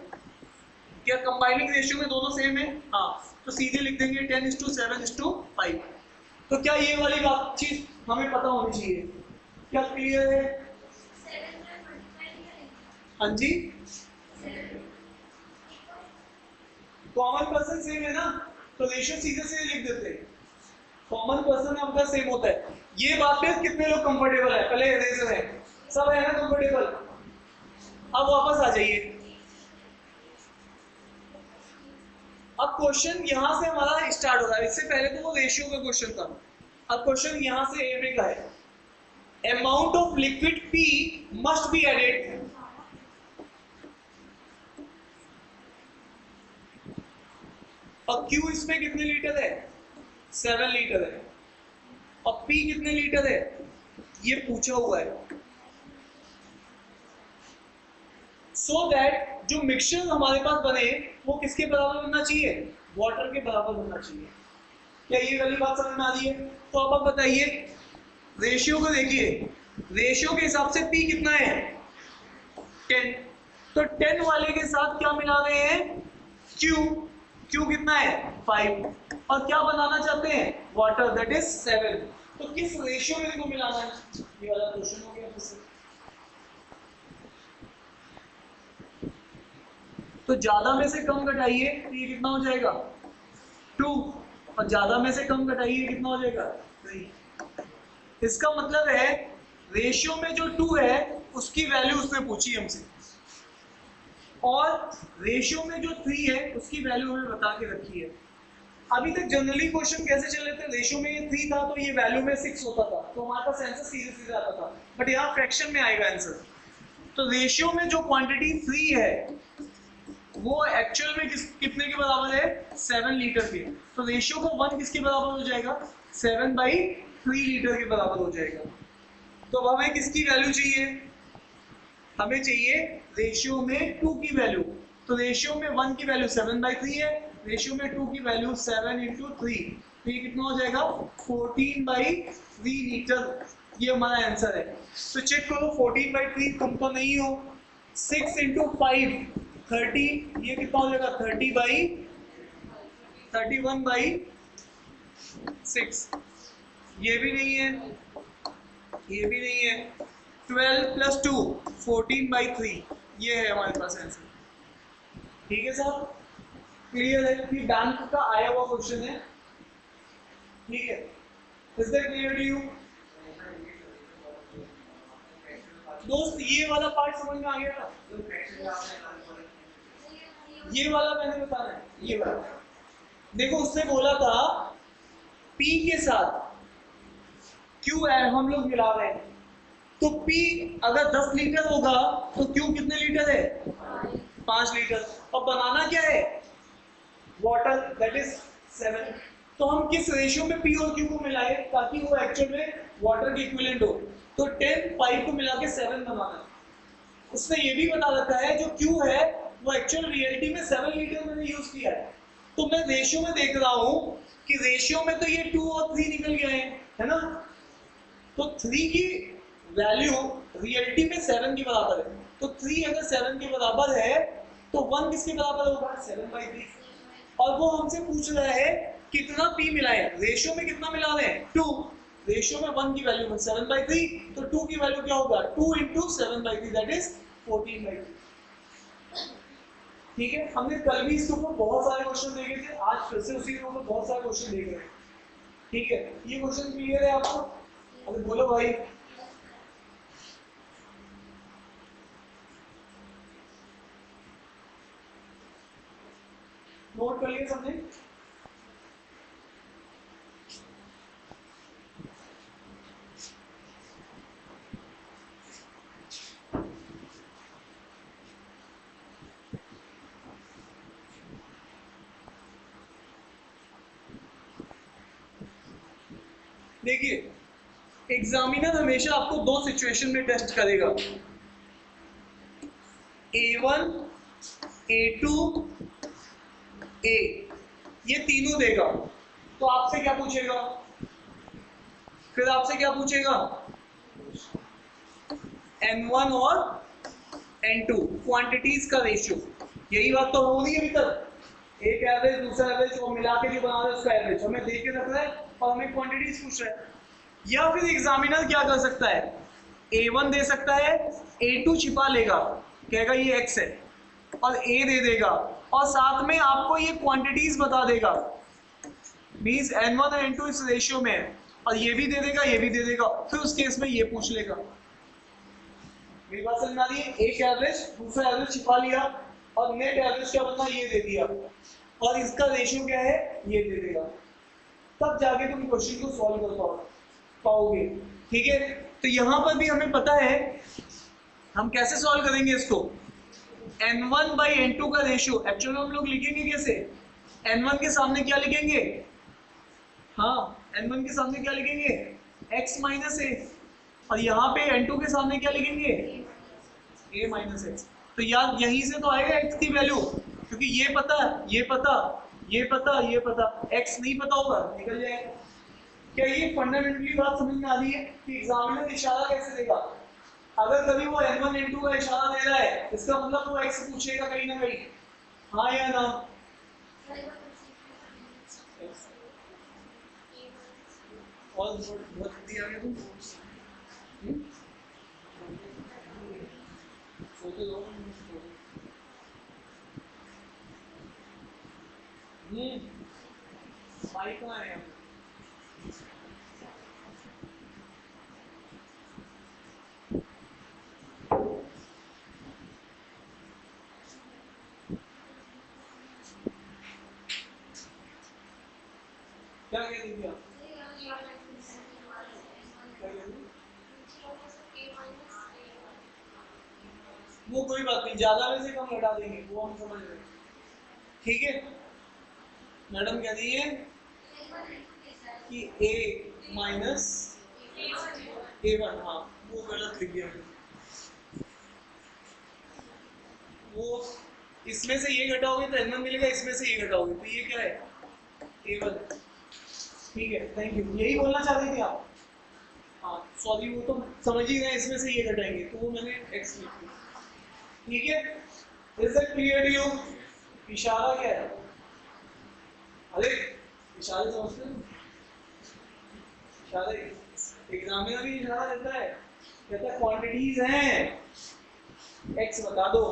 क्या कंबाइनिंग रेशियो में दोनों सेम है? हाँ, तो सीधे लिख देंगे 10:7:5। तो क्या ये वाली बात चीज हमें पता होनी चाहिए? क्या क्लियर है? हाँ जी, कॉमन पर्सन सेम है ना, तो रेशियो सीधे से लिख देते हैं। कॉमन पर्सन आपका सेम होता है। ये बात पे कितने लोग कंफर्टेबल है? पहले रेजर है, सब है ना कंफर्टेबल? अब वापस आ जाइए। अब क्वेश्चन यहां से हमारा स्टार्ट हो रहा है, इससे पहले तो वो रेशियो का क्वेश्चन था। अब क्वेश्चन यहां से ए में का है, amount of liquid P must be added. और Q इसमें कितने लीटर है? 7 लीटर है। और P कितने लीटर है ये पूछा हुआ है। सो दैट जो मिक्सचर हमारे पास बने वो किसके बराबर बनना चाहिए? वाटर के बराबर बनना चाहिए। क्या ये वाली बात समझ में आ रही है? तो अब आप बताइए, रेशियो को देखिए, रेशियो के हिसाब से P कितना है 10, तो 10 वाले के साथ क्या मिला रहे हैं? Q कितना है 5, और क्या बनाना चाहते हैं? Water, that is 7। तो किस रेशियो में इनको मिलाना है? ये वाला क्वेश्चन हो गया फिर से। तो ज्यादा में से कम घटाइए तो ये कितना हो जाएगा 2, और ज्यादा में से कम घटाइए कितना हो जाएगा 3। इसका मतलब है रेशियो में जो 2 है उसकी वैल्यू उसने पूछी हमसे, और रेशियो में जो 3 है उसकी वैल्यू हमें बता के रखी है। अभी तक जनरली क्वेश्चन कैसे चल रहे थे? रेशियो में ये 3 था तो ये वैल्यू में 6 होता था, तो हमारे पास आंसर सीधे सीधे आता था। बट यहाँ फ्रैक्शन में आएगा आंसर। तो रेशियो में जो क्वांटिटी 3 है वो एक्चुअल में कितने के बराबर है? 7 लीटर के। तो रेशियो का 1 किसके बराबर हो जाएगा? 7/3 लीटर के बराबर हो जाएगा। तो अब हमें किसकी वैल्यू चाहिए? हमें चाहिए रेशियो में 2 की वैल्यू। तो रेशियो में 1 की वैल्यू 7/3 है, रेशियो में 2 की वैल्यू 7 × 3, तो ये कितना हो जाएगा 14/3 लीटर। ये हमारा आंसर है। तो चेक करो 14/3 कम तो नहीं हो। 6 × 5 30, ये कितना हो जाएगा 31/6। ये भी नहीं है, ये भी नहीं है। 12 + 2 14/3, ये है हमारे पास आंसर। ठीक है साहब, क्लियर है कि बैंक का आया हुआ क्वेश्चन है। ठीक है, is that clear to you दोस्त? ये वाला पार्ट समझ में आ गया था? ये वाला मैंने बताना है, ये वाला देखो, उसने बोला था P के साथ Q हम लोग मिला रहे हैं, तो P अगर 10 लीटर होगा तो Q कितने लीटर है? 5 लीटर। और बनाना क्या है? Water, that is 7। तो हम किस रेशियो में P और Q को मिलाए ताकि वो एक्चुअल में वाटर के इक्विवेलेंट हो? तो 10 5 को मिला के 7 बनाना। उसने ये भी बता रखा है जो Q है वो एक्चुअल रियलिटी में 7 लीटर मैंने यूज किया है। तो मैं रेशियो में देख रहा हूं कि रेशियो में तो ये 2 और 3 निकल गए हैं, है ना? तो 3 की वैल्यू रियलिटी में 7 के बराबर है। तो 3 अगर 7 के बराबर है तो 1 किसके बराबर होगा? 7/3। और वो हमसे पूछ रहा है कितना P मिलाए। रेशियो में कितना मिला रहे हैं? 2। रेशियो में 1 की वैल्यू में 7/3, तो 2 की वैल्यू क्या होगा? 2 × 7/3, दैट इज 14/3। ठीक है, हमने कल भी इसके ऊपर बहुत सारे क्वेश्चन देखे थे, आज फिर से उसी के ऊपर बहुत सारे क्वेश्चन देख रहे हैं। ठीक है, ये क्वेश्चन क्लियर है आपको? अरे बोलो भाई। नोट कर लिए सबने? देखिए, एग्जामिनर हमेशा आपको दो सिचुएशन में टेस्ट करेगा, A1, A2, A, ये तीनों देगा। तो आपसे क्या पूछेगा, फिर आपसे क्या पूछेगा, N1 और N2 क्वांटिटीज का रेशियो। यही बात तो हो रही है अभी तक, एक एवरेज दूसरा एवरेज और मिला के जो बना रहे हैं उसका एवरेज हमें देख के रख रहा है और हमें क्वांटिटीज पूछ रहा है। या फिर एग्जामिनर क्या कर सकता है, A1 दे सकता है, A2 छिपा लेगा, कहेगा ये X है, और A दे देगा और साथ में आपको ये क्वांटिटीज बता देगा, मींस N1 और N2 इस रेशियो में है, और ये भी दे देगा ये भी दे देगा। फिर उस केस में ये पूछ लेगा। मेरी बात समझ आ रही है, एक एवरेज दूसरा एवरेज छिपा लिया और नेट एवरेज क्या बनना ये दे दिया और इसका रेशियो क्या है ये दे देगा, तब जाके तुम क्वेश्चन को सॉल्व कर पाओगे। ठीक है, तो यहां पर भी हमें पता है हम कैसे सॉल्व करेंगे इसको। N1 by N2 का रेशियो एक्चुअली हम लोग लिखेंगे कैसे, N1 के सामने क्या लिखेंगे, हाँ N1 के सामने क्या लिखेंगे x माइनस ए, और यहाँ पे N2 के सामने क्या लिखेंगे a माइनस एक्स। तो यार यहीं से तो आएगा x की वैल्यू, क्योंकि ये पता ये पता ये पता ये पता, x नहीं पता होगा निकल जाएगा। क्या ये फंडामेंटली बात समझ में आ रही है कि एग्जामिनर इशारा कैसे देगा, अगर कभी वो N1 N2 का इशारा दे रहा है इसका मतलब वो x पूछेगा कहीं ना कहीं, हाँ या ना। और बहुत जल्दी आ गया तुम, सोते दो माइक कहाँ है, क्या कह रही थी आप, वो कोई बात नहीं, ज्यादा में से कम घटा देंगे वो हम समझ रहे हैं। ठीक है, मैडम कह रही है कि a माइनस A1, हाँ वो गलत लिख दिया वो, इसमें से ये घटाओगे तो N1 मिलेगा, इसमें से ये घटाओगे तो ये क्या है A1। ठीक है, थैंक यू, यही बोलना चाह रही थी आप, हाँ सॉरी वो तो समझ ही गए, इसमें से ये घटाएंगे तो वो मैंने x लिख दिया। ठीक है, is it clear to you, इशारा क्या है, अरे इशारे समझते हो, इशारे एग्जामिनर भी इशारा देता है, कहता है क्वांटिटीज हैं x बता दो।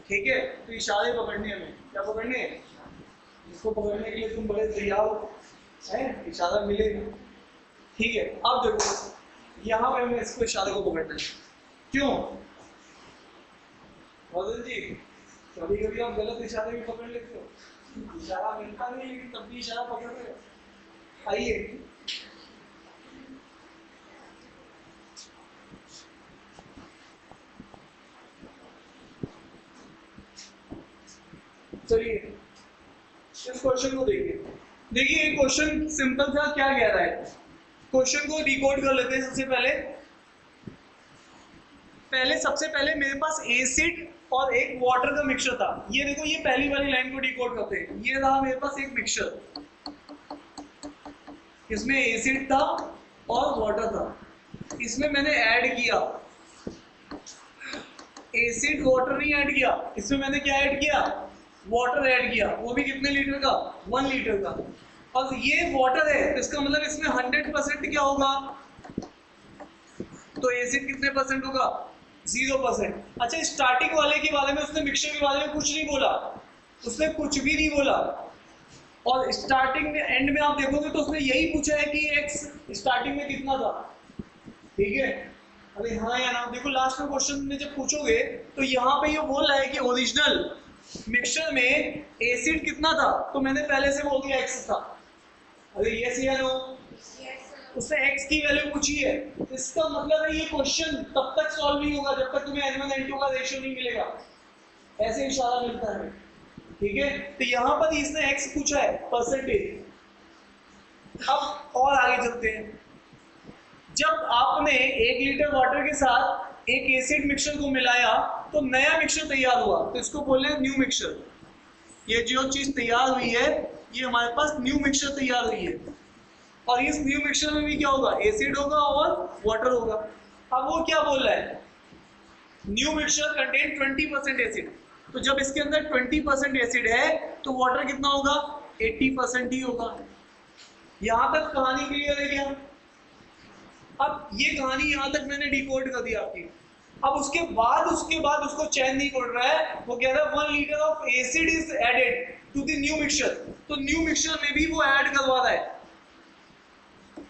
ठीक है, तो इशारे पकड़ने हमें, क्या पकड़ने, इसको पकड़ने के लिए तुम बड़े तैयार हैं, इशारा मिलेगा। ठीक है, अब देखो यहाँ पे हमें इसको इशारे को पकड़ना है, क्यों मदन जी, कभी कभी आप गलत इशारे भी पकड़ लेते हो, इशारा मिलता नहीं लेकिन तब भी इशारा पकड़ रहे हो। आइए चलिए इस क्वेश्चन को देखिए, देखिए ये क्वेश्चन सिंपल था, क्या कह रहा है, क्वेश्चन को डिकोड कर लेते हैं। सबसे पहले मेरे पास एसिड और एक वाटर का मिक्सचर था, ये देखो ये पहली वाली लाइन को डिकोड करते हैं, ये रहा मेरे पास एक मिक्सचर, इसमें एसिड था और वाटर था, इसमें मैंने ऐड किया, एसिड वाटर नहीं ऐड किया, इसमें मैंने क्या ऐड किया, वाटर ऐड किया, वो भी कितने लीटर का, 1 लीटर का, और ये वाटर है तो इसका मतलब इसमें 100% क्या होगा, तो एसिड कितने परसेंट होगा, 0%। अच्छा, स्टार्टिंग वाले के बारे में उसने, मिक्सचर के बारे में कुछ नहीं बोला, उसने कुछ भी नहीं बोला, और स्टार्टिंग में एंड में आप देखोगे तो उसने यही पूछा है कि x स्टार्टिंग में कितना था। ठीक है, अरे हाँ या ना, देखो लास्ट में क्वेश्चन में जब पूछोगे तो यहाँ पे ये बोल रहा है कि ओरिजिनल मिक्सचर में एसिड कितना था, तो मैंने पहले से बोल दिया x था। अरे यस या नो, उसने x की वैल्यू पूछी है, इसका मतलब है ये क्वेश्चन तब तक सॉल्व नहीं होगा जब तक तुम्हें N1 N2 का रेशियो नहीं मिलेगा, ऐसे इशारा मिलता है। ठीक है, तो यहाँ पर इसने x पूछा है परसेंटेज। अब और आगे चलते हैं, जब आपने 1 लीटर वाटर के साथ एक एसिड मिक्सचर को मिलाया तो नया मिक्सचर तैयार हुआ, तो इसको बोल रहे हैं न्यू मिक्सचर। ये जो चीज तैयार हुई है ये हमारे पास न्यू मिक्सचर तैयार हुई है, और इस न्यू मिक्सचर में भी क्या होगा, एसिड होगा और वाटर होगा। अब वो क्या बोल रहा है, न्यू मिक्सचर कंटेन 20% एसिड, तो जब इसके अंदर 20% एसिड है तो वाटर कितना होगा, 80% ही होगा। यहां तक कहानी क्लियर है क्या? अब ये कहानी यहां तक मैंने डिकोड कर दी आपकी। अब उसके बाद उसको चैन नहीं पड़ रहा है, वो कह रहा है 1 litre of acid is added to the new mixture, तो न्यू मिक्सचर में भी वो ऐड करवा रहा है।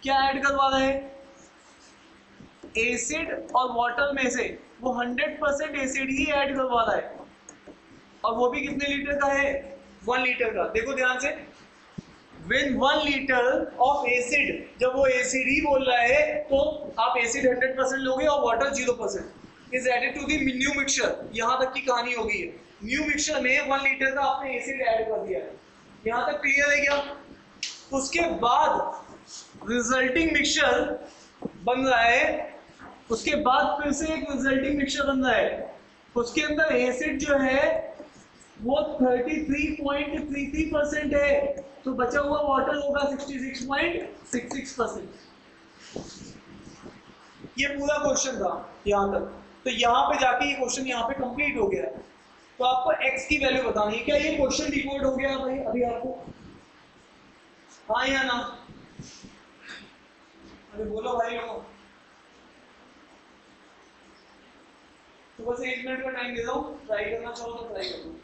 क्या ऐड करवा रहा है, एसिड और वाटर में से वो 100% एसिड ही ऐड करवा रहा है, और वो भी कितने लीटर का है, 1 लीटर का। देखो ध्यान से, When 1 लीटर ऑफ एसिड, जब वो एसिड ही बोल रहा है तो आप एसिड 100% लोगे और water 0%, is added to the new mixture. यहां तक की कहानी हो गई है। न्यू मिक्सचर में 1 लीटर का आपने एसिड ऐड कर दिया है, यहां तक क्लियर है क्या? उसके बाद रिजल्टिंग मिक्सचर बन रहा है, उसके बाद फिर से एक रिजल्टिंग मिक्सचर बन रहा है, उसके अंदर एसिड जो है वो 33.33% है, तो बचा हुआ वाटर होगा 66.66%। ये पूरा क्वेश्चन था यहां तक, तो यहां पे जाके ये क्वेश्चन यहां पे कंप्लीट हो गया। तो आपको x की वैल्यू बतानी है। क्या ये क्वेश्चन डिकोड हो गया भाई अभी आपको, हाँ या ना? अरे बोलो भाई लोगों, तो बस 1 मिनट का टाइम दे दो, ट्राई करना चाहो तो ट्राई कर लो।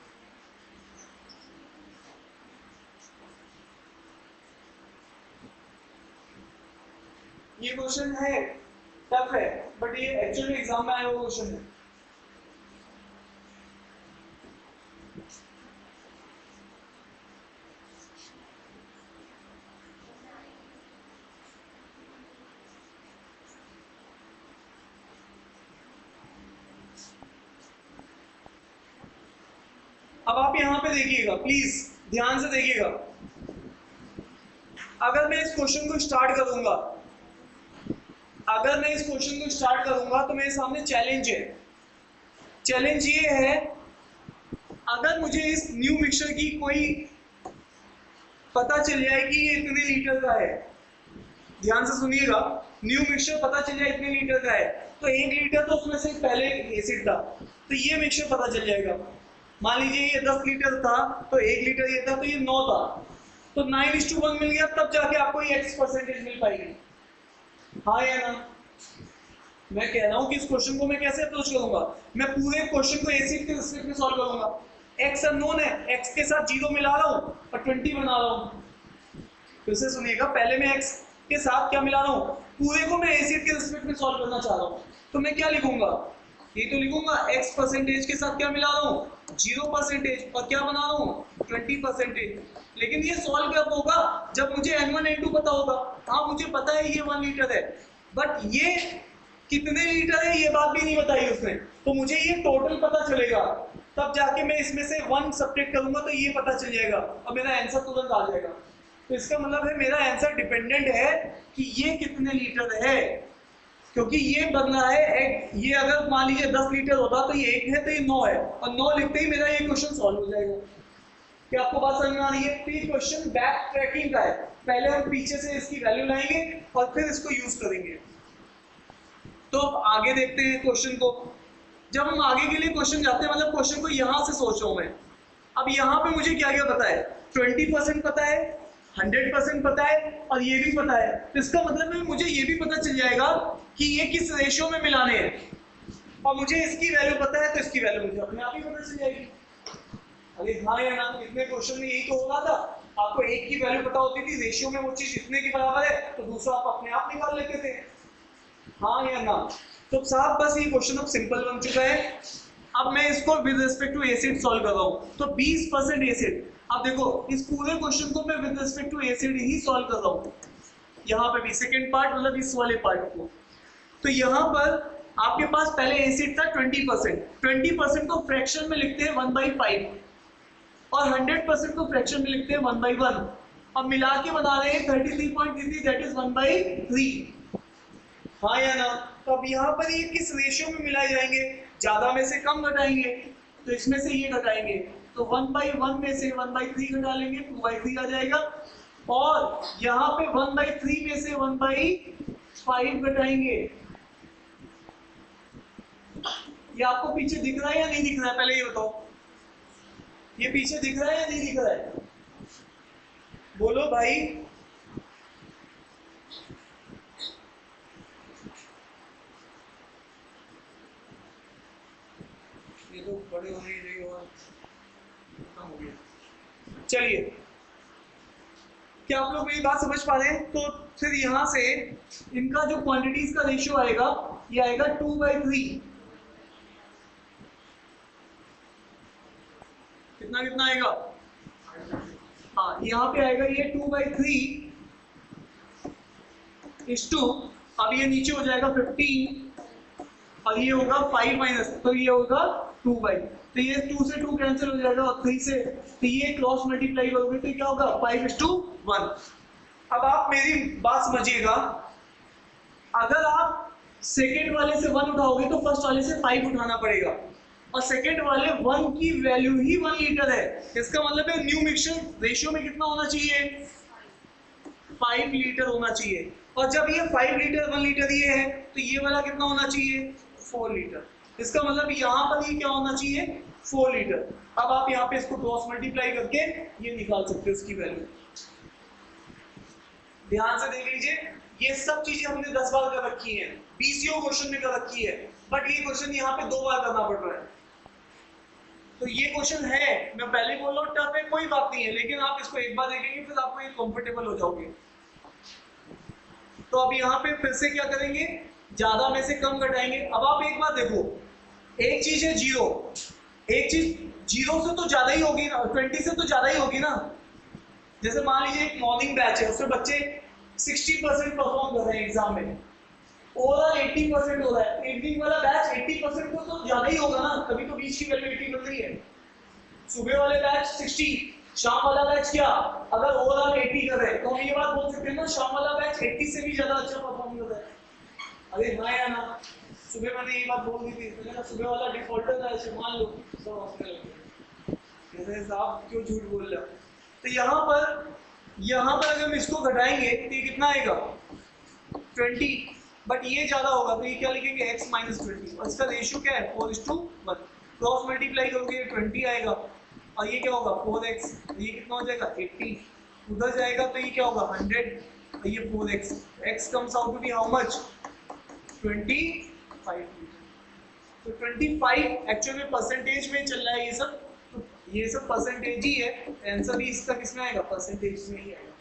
ये क्वेश्चन है, टफ है, बट ये एक्चुअली एग्जाम में आया हुआ क्वेश्चन है। अब आप यहां पे देखिएगा, प्लीज ध्यान से देखिएगा। अगर मैं इस क्वेश्चन को स्टार्ट करूंगा, तो मेरे सामने चैलेंज है। चैलेंज ये है, अगर मुझे इस न्यू मिक्सचर की कोई पता चल जाए कि ये इतने लीटर का है, ध्यान से सुनिएगा, न्यू मिक्सचर पता चल जाए इतने लीटर का है, तो 1 लीटर तो उसमें से पहले एसिड था, तो ये मिक्सचर पता चल जाएगा। मान लीजिए ये 10 लीटर था, तो 1 लीटर ये था, तो ये 9 था, तो 9:1 मिल गया, तब जाके आपको ये x% मिल पाएगी। हाँ या ना? मैं कह रहा हूं कि इस क्वेश्चन को मैं कैसे अप्रोच करूंगा, मैं पूरे क्वेश्चन को एसिड के रिस्पेक्ट में सॉल्व करूंगा। x अननोन है, x के साथ 0 मिला रहा हूं और 20 बना रहा हूं। फिर से सुनिएगा, पहले मैं x के साथ क्या मिला रहा हूं, पूरे को मैं एसिड के रिस्पेक्ट में सॉल्व करना चाह रहा हूं, तो मैं क्या लिखूंगा, ये तो लिखूंगा x% के साथ क्या मिला रहा हूं, 0%, और क्या बना रहा हूं, 20%। लेकिन ये सॉल्व कब होगा, जब मुझे n1 n2 पता होगा। हाँ मुझे पता है ये 1 लीटर है, बट ये कितने लीटर है ये बात भी नहीं बताई उसने, तो मुझे ये टोटल पता चलेगा, तब जाके मैं इसमें से 1 सब्ट्रैक्ट करूंगा तो ये पता चल जाएगा और मेरा आंसर तुरंत आ जाएगा। तो इसका मतलब है मेरा आंसर डिपेंडेंट है कि ये कितने लीटर है, क्योंकि ये बदला है। ये अगर मान लीजिए 10 लीटर होता तो ये 1 है, तो ये 9 है, और 9 लिखते ही मेरा ये क्वेश्चन सॉल्व हो जाएगा। क्या आपको बात समझ में आ रही है? तो ये क्वेश्चन बैक ट्रैकिंग का है, पहले हम पीछे से इसकी वैल्यू लाएंगे और फिर इसको यूज करेंगे। तो अब आगे देखते हैं क्वेश्चन को। जब हम आगे के लिए क्वेश्चन जाते हैं, मतलब क्वेश्चन को यहां से सोच रहा हूं मैं, अब यहाँ पे मुझे क्या क्या पता है, 20% पता है, 100% पता है, और ये भी पता है। तो इसका मतलब है मुझे ये भी पता चल जाएगा कि ये किस रेशियो में मिलाने हैं, और मुझे इसकी वैल्यू पता है तो इसकी वैल्यू मुझे अपने आप ही पता चल जाएगी। अरे हाँ या ना? इतने क्वेश्चन में यही तो हो रहा था, आपको एक की वैल्यू पता होती थी, रेशियो में वो चीज इतने के बराबर है, तो दूसरा आप अपने आप निकाल लेते थे। हाँ या ना? तो साहब बस ये क्वेश्चन अब सिंपल बन चुका है। अब मैं इसको with respect to acid solve कर रहा हूँ, तो 20% एसिड। अब देखो इस पूरे क्वेश्चन को मैं विद रिस्पेक्ट टू एसिड ही सॉल्व कर रहा हूँ, यहाँ पे भी सेकंड पार्ट मतलब इस वाले पार्ट को। तो यहाँ पर आपके पास पहले एसिड था 20%, 20% को फ्रैक्शन में लिखते हैं 1/5, और 100% को फ्रैक्शन में लिखते हैं 1/1, और मिला के बना रहे हैं 33.33, दैट इज 1/3। हाँ या ना? तो अब यहाँ पर ये किस रेशियो में मिलाए जाएंगे? ज्यादा में से कम घटाएंगे, तो इसमें से ये घटाएंगे, तो 1/1 में से 1/3 घटा लेंगे, 2/3 आ जाएगा। और यहाँ पे 1/3 में से 1/5 घटाएंगे। ये आपको पीछे दिख रहा है या नहीं दिख रहा है? पहले ये बताओ, ये पीछे दिख रहा है या नहीं दिख रहा है? बोलो भाई। ये तो बड़े होने नहीं हुआ, खत्म हो गया। चलिए, क्या आप लोग मेरी बात समझ पा रहे हैं? तो फिर यहां से इनका जो क्वांटिटीज का रेशियो आएगा, ये आएगा 2/3। कितना कितना आएगा? हाँ, यहाँ पे आएगा ये 2/3 इस टू, अब ये नीचे हो जाएगा 15 और ये होगा 5 माइनस, तो ये होगा 2/, तो ये 2 से 2 कैंसिल हो जाएगा और 3 से, तो ये क्रॉस मल्टीप्लाई करोगे तो क्या होगा? 5:1। अब आप मेरी बात समझिएगा, अगर आप सेकेंड वाले से 1 उठाओगे तो फर्स्ट वाले से 5 उठाना पड़ेगा, और सेकेंड वाले 1 की वैल्यू ही 1 लीटर है। इसका मतलब है न्यू मिक्सचर रेशियो में कितना होना चाहिए? 5 लीटर होना चाहिए। और जब ये 5 लीटर 1 लीटर ये है, तो ये वाला कितना होना चाहिए? 4 लीटर। इसका मतलब यहाँ पर ये क्या होना चाहिए? 4 लीटर। अब आप यहाँ पे इसको क्रॉस मल्टीप्लाई करके ये निकाल सकते हो इसकी वैल्यू। ध्यान से देख लीजिए, ये सब चीजें हमने 10 बार कर रखी है, बीसीओ क्वेश्चन में कर रखी है, बट ये क्वेश्चन यहाँ पे 2 बार करना पड़ रहा है। तो ये क्वेश्चन है, मैं पहले बोल रहा हूँ टफ है, कोई बात नहीं है, लेकिन आप इसको एक बार देखेंगे फिर आपको ये कंफर्टेबल हो जाओगे। तो अब यहाँ पे फिर से क्या करेंगे? ज्यादा में से कम घटाएंगे। अब आप एक बार देखो, एक चीज है 0, एक चीज 0 से तो ज्यादा ही होगी ना, 20 से तो ज्यादा ही होगी ना। जैसे मान लीजिए एक मॉर्निंग बैच है, उसमें बच्चे 60% परफॉर्म कर रहे हैं एग्जाम में, ओवरऑल 80% हो रहा है, इवनिंग वाला बैच 80% को तो ज्यादा ही होगा ना, तभी तो बीच की वैल्यू 80 मिल रही है। सुबह वाले बैच 60, शाम वाला बैच क्या, अगर ओवरऑल 80 कर रहे हैं तो हम ये बात बोल सकते हैं ना, शाम वाला बैच 80 से भी ज्यादा अच्छा परफॉर्म कर रहा है। अरे हाँ या ना? सुबह मैंने ये बात बोल दी थी, तो सुबह वाला डिफॉल्टर था, ऐसे मान लो सब हंसने लगे, जैसे साहब क्यों झूठ बोल रहे हो। तो यहाँ पर अगर हम इसको घटाएंगे तो ये कितना आएगा? 20, बट ये ज्यादा होगा तो ये क्या लिखेंगे? x - 20, और इसका रेशियो क्या है? 4:1। क्रॉस मल्टीप्लाई करोगे 20 आएगा, और ये क्या होगा? 4x, ये कितना हो जाएगा? 80, उधर जाएगा तो ये क्या होगा? 100, और ये 4x, x comes out to be how much? 25। तो 25 एक्चुअल में परसेंटेज में चल रहा है ये सब, तो ये सब परसेंटेज ही है, आंसर भी इसका किसमें आएगा? परसेंटेज में ही आएगा।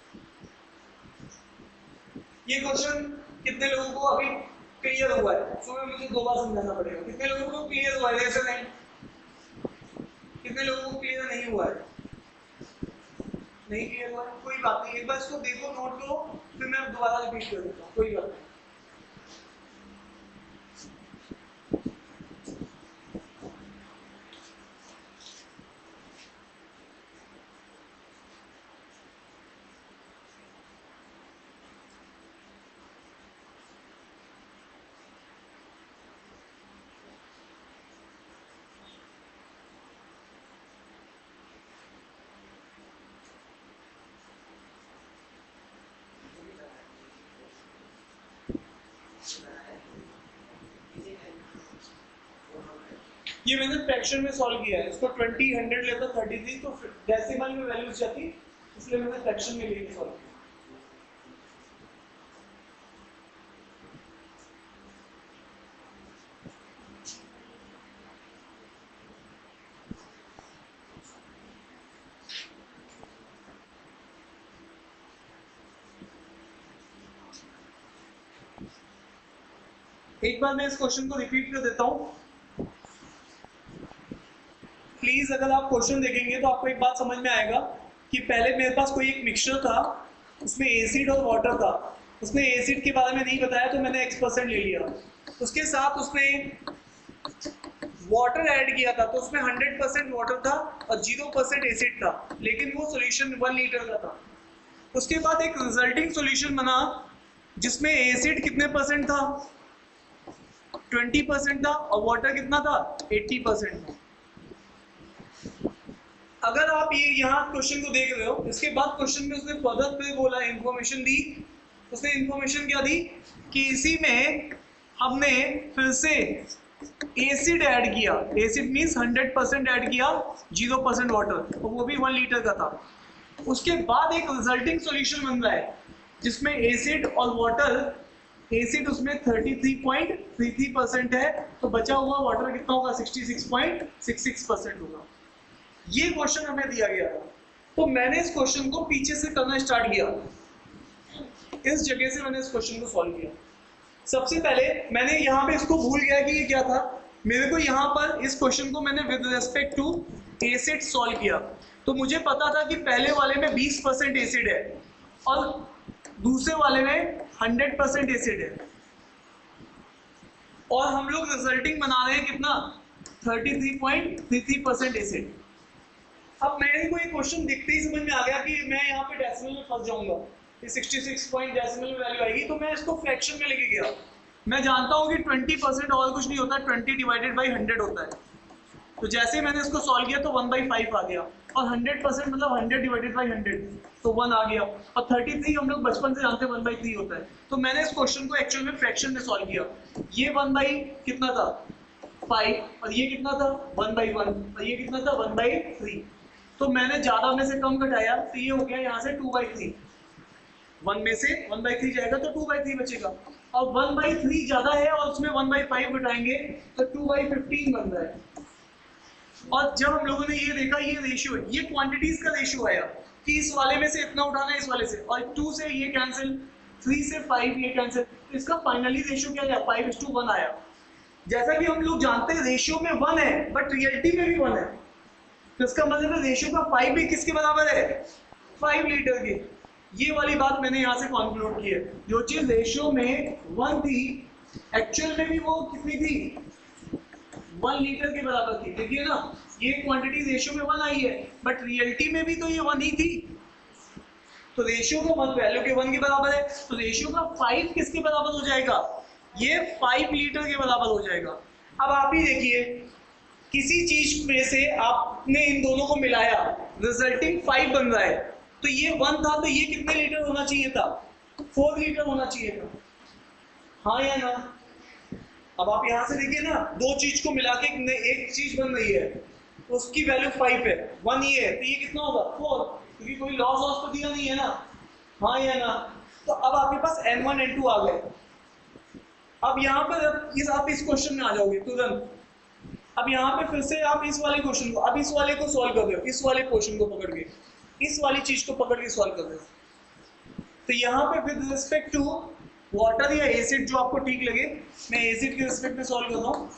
ये क्वेश्चन कितने लोगों को अभी क्लियर हुआ है? सुबह मुझे 2 बार समझाना पड़ेगा। कितने लोगों को क्लियर हुआ है? ऐसा नहीं, कितने लोगों को क्लियर नहीं हुआ है? नहीं क्लियर हुआ है, कोई बात नहीं, एक बार इसको देखो, नोट करो, फिर मैं दोबारा रिपीट कर देता हूँ, कोई बात नहीं। ये मैंने फ्रैक्शन में सॉल्व किया है, इसको 20 100 लेता 33, तो डेसिमल में वैल्यूज जाती, इसलिए मैंने फ्रैक्शन में लेके सॉल्व किया। एक बार मैं इस क्वेश्चन को रिपीट कर देता हूं। प्लीज अगर आप क्वेश्चन देखेंगे तो आपको एक बात समझ में आएगा कि पहले मेरे पास कोई एक मिक्सचर था, उसमें एसिड और वाटर था, उसने एसिड के बारे में नहीं बताया तो मैंने x% ले लिया, उसके साथ उसने वाटर ऐड किया था तो उसमें 100% वाटर था और 0% एसिड था, लेकिन वो सॉल्यूशन 1 लीटर का था। उसके बाद एक रिजल्टिंग सॉल्यूशन बना जिसमें एसिड कितने परसेंट था, 20% था, और वाटर कितना था, 80% था। अगर आप ये यहाँ क्वेश्चन को देख रहे हो, इसके बाद क्वेश्चन में उसने फर्दर पे बोला, इंफॉर्मेशन दी। उसने इंफॉर्मेशन क्या दी कि इसी में हमने फिर से एसिड ऐड किया। एसिड मींस 100% ऐड किया, 0% वाटर, तो वो भी 1 लीटर का था। उसके बाद एक रिजल्टिंग सॉल्यूशन बन रहा है जिसमें एसिड और वाटर, एसिड उसमें 33.33% है, तो बचा हुआ वाटर कितना होगा, 66.66% होगा। ये क्वेश्चन हमें दिया गया था, तो मैंने इस क्वेश्चन को पीछे से करना स्टार्ट किया। इस जगह से मैंने इस क्वेश्चन को सॉल्व किया। सबसे पहले मैंने यहाँ पे इसको भूल गया कि ये क्या था। मेरे को यहाँ पर इस क्वेश्चन को मैंने with respect to acid solve किया, तो मुझे पता था कि पहले वाले में 20% एसिड है और दूसरे वाले में 100% एसिड है, और हम लोग रिजल्टिंग बना रहे हैं कितना, 33.33% एसिड। अब मेरे को ये क्वेश्चन दिखते ही समझ में आ गया कि मैं यहाँ पे डेसिमल में फंस जाऊंगा, 66 पॉइंट डेसिमल में वैल्यू आएगी, तो मैं इसको फ्रैक्शन में लेके गया। मैं जानता हूँ कि 20% और कुछ नहीं होता, 20 डिवाइडेड बाई 100 होता है। तो जैसे ही मैंने इसको सॉल्व किया तो 1/5 आ गया, और 100% मतलब 100 डिवाइडेड बाई 100, तो 1 आ गया। और 33 हम लोग बचपन से जानते हैं 1/3 होता है। तो मैंने इस क्वेश्चन को एक्चुअल में फ्रैक्शन में सॉल्व किया। ये 1 कितना था, 5, और ये कितना था 1/1, और ये कितना था 1/3। तो मैंने ज्यादा में से कम घटाया, तो ये हो गया यहाँ से 2/3। 1 में से 1/3 जाएगा तो 2/3 बचेगा, और 1/3 ज्यादा है और उसमें 1/5 घटाएंगे तो 2/15 बन रहा है। और जब हम लोगों ने ये देखा, ये रेशियो है, ये क्वांटिटीज का रेशियो आया कि इस वाले में से इतना उठाना है, इस वाले से, और 2 से ये कैंसिल, 3 से 5 ये कैंसिल, तो इसका फाइनली रेशियो क्या आया, 5:1 आया। जैसा कि हम लोग जानते हैं रेशियो में 1 है, बट रियलिटी में भी 1 है, तो इसका मतलब है रेशियो का 5 भी किसके बराबर है, 5 लीटर के। ये वाली बात मैंने यहाँ से कॉन्क्लूड की है। जो चीज रेशियो में 1 थी, एक्चुअल में भी वो कितनी थी, 1 लीटर के बराबर थी। देखिए ना, ये क्वांटिटी रेशियो में 1 आई है, बट रियलिटी में भी तो ये 1 ही थी। तो रेशियो का 1 वैल्यू के 1 के बराबर है, तो रेशियो का 5 किसके बराबर हो जाएगा, ये 5 लीटर के बराबर हो जाएगा। अब आप ही देखिए, किसी चीज में से आपने इन दोनों को मिलाया, रिजल्टिंग 5 बन रहा है, तो ये 1 था, तो ये कितने लीटर होना चाहिए था, 4 लीटर होना चाहिए था, हाँ या ना। अब आप यहां से देखिए ना, दो चीज को मिला के एक चीज बन रही है, उसकी वैल्यू 5 है, 1 ये है, तो ये कितना होगा 4, क्योंकि कोई लॉस तो दिया नहीं है ना, हाँ या ना। तो अब आपके पास N1 N2 आ गए। अब यहाँ पर आप इस क्वेश्चन में आ जाओगे तुरंत। अब यहाँ पे फिर से आप इस वाले क्वेश्चन को, अब इस वाले को सॉल्व कर रहे हो, इस वाले क्वेश्चन को पकड़ के, इस वाली चीज को पकड़ के सॉल्व कर रहे हो। तो यहाँ पे विद रिस्पेक्ट टू वाटर या एसिड, जो आपको ठीक लगे, मैं एसिड के रिस्पेक्ट में सॉल्व कर रहा हूँ।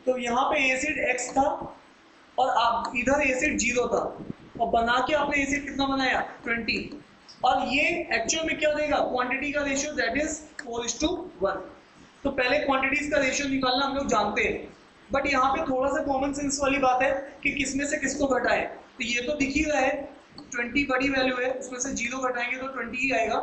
तो यहाँ पे एसिड x था और आप इधर एसिड 0 था, और बना के आपने एसिड कितना बनाया 20, और ये एक्चुअल में क्या देगा, क्वांटिटी का रेशियो, दैट इज 4:1। तो पहले क्वांटिटीज का रेशियो निकालना हम लोग जानते हैं, बट यहाँ पे थोड़ा सा कॉमन सेंस वाली बात है कि किसमें से किसको घटाएं। तो ये तो दिख ही रहा है, 20 बड़ी वैल्यू है, उसमें से 0 घटाएंगे तो 20 ही आएगा,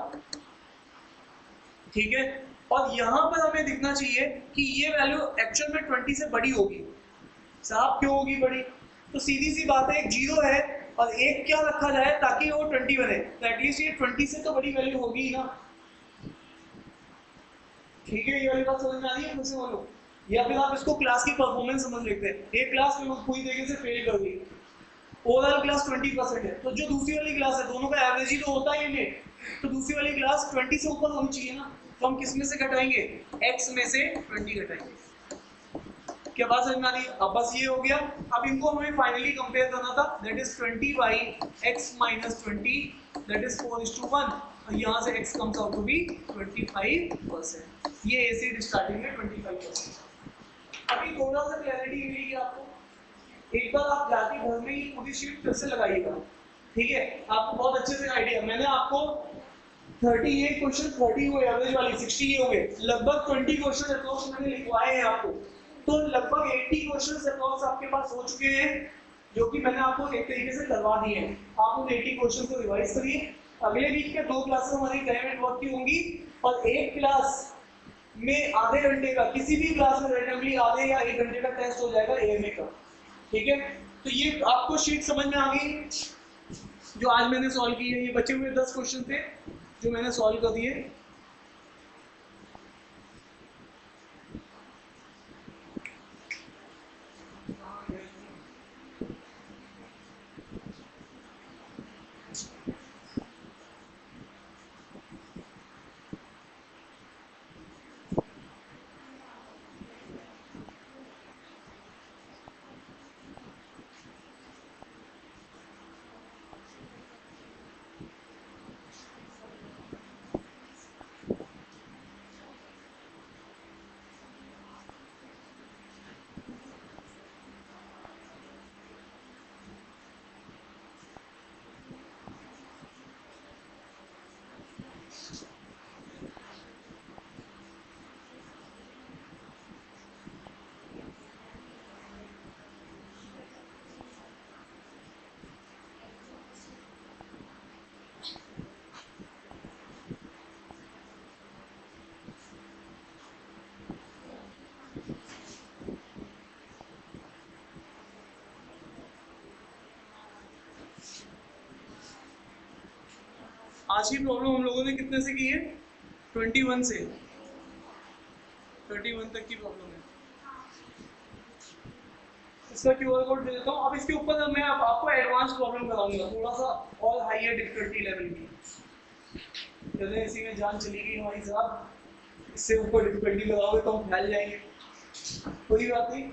ठीक है। और यहाँ पर हमें दिखना चाहिए कि ये वैल्यू एक्चुअल में 20 से बड़ी होगी। साहब क्यों होगी बड़ी, तो सीधी सी बात है, एक 0 है और एक क्या रखा जाए ताकि वो 20 बने, तो एटलीस्ट ये 20 से तो बड़ी वैल्यू होगी ही ना, ठीक है। ये वाली बात समझ में आ रही है, मुझसे बोलो। या फिर आप इसको क्लास की परफॉर्मेंस समझ लेते हैं, एक क्लास में पूरी तरीके से फेल कर गई, ओवरऑल क्लास 20% है, तो जो दूसरी वाली क्लास है, दोनों का एवरेज ही तो होता है ये, तो दूसरी वाली क्लास 20 से ऊपर होनी चाहिए ना, तो हम किस में से घटाएंगे, x में से 20 घटाएंगे। क्या बात समझ में आ रही है। अब बस ये हो गया। अब इनको हमें फाइनली कंपेयर करना था, that is 20/x - 20, that is 4:1, और यहाँ से x comes out to be 25%। ये एसिड स्टार्टिंग में 25%। अभी थोड़ा सा क्लैरिटी मिलेगी आपको, एक बार आप जाके घर में ही पूरी शीट फिर से लगाइएगा, ठीक है, आपको बहुत अच्छे से आइडिया। मैंने आपको 38 क्वेश्चन 30 हुए एवरेज वाली, 60 ये हो गए, लगभग 20 क्वेश्चन अप्रोक्स मैंने लिखवाए हैं आपको, तो लगभग 80 क्वेश्चन अप्रोक्स आपके पास हो चुके हैं, जो कि मैंने आपको एक तरीके से करवा दिए हैं। आप उन 80 क्वेश्चन को रिवाइज करिए। अगले वीक के 2 क्लासेस हमारी क्लाइमेट वर्क की होंगी, और एक क्लास में आधे घंटे का, किसी भी क्लास में रैंडमली आधे या 1 घंटे का टेस्ट हो जाएगा एएमए का। ठीक है, तो ये आपको शीट समझ में आ गई जो आज मैंने सॉल्व की है। ये बचे हुए 10 क्वेश्चन थे जो मैंने सॉल्व कर दिए। आज की प्रॉब्लम हम लोगों ने कितने से की है? 21 से 31 तक की प्रॉब्लम है। इसका क्यूआर कोड दे देता हूँ। अब इसके ऊपर मैं आपको एडवांस प्रॉब्लम कराऊंगा, थोड़ा सा और हाईयर डिफिकल्टी लेवल की। चलिए इसी में जान चली गई हमारी साहब, इससे ऊपर डिफिकल्टी लगाओगे तो हम फैल जाएंगे। कोई बात नहीं,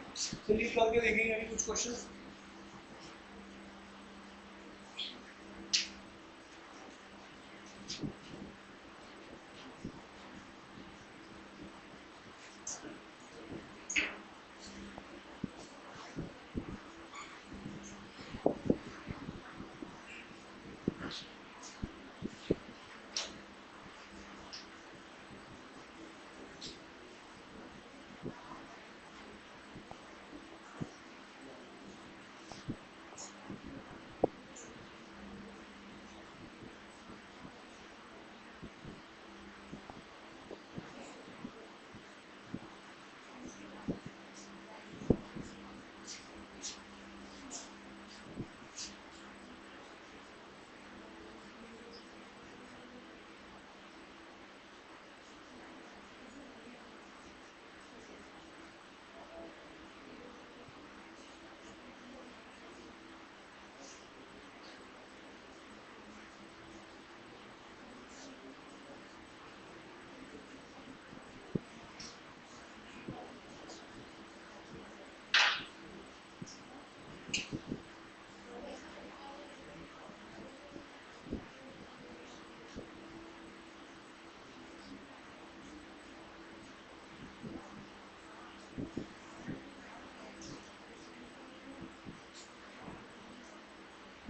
चलिए करके देखेंगे अभी कुछ क्वेश्चन।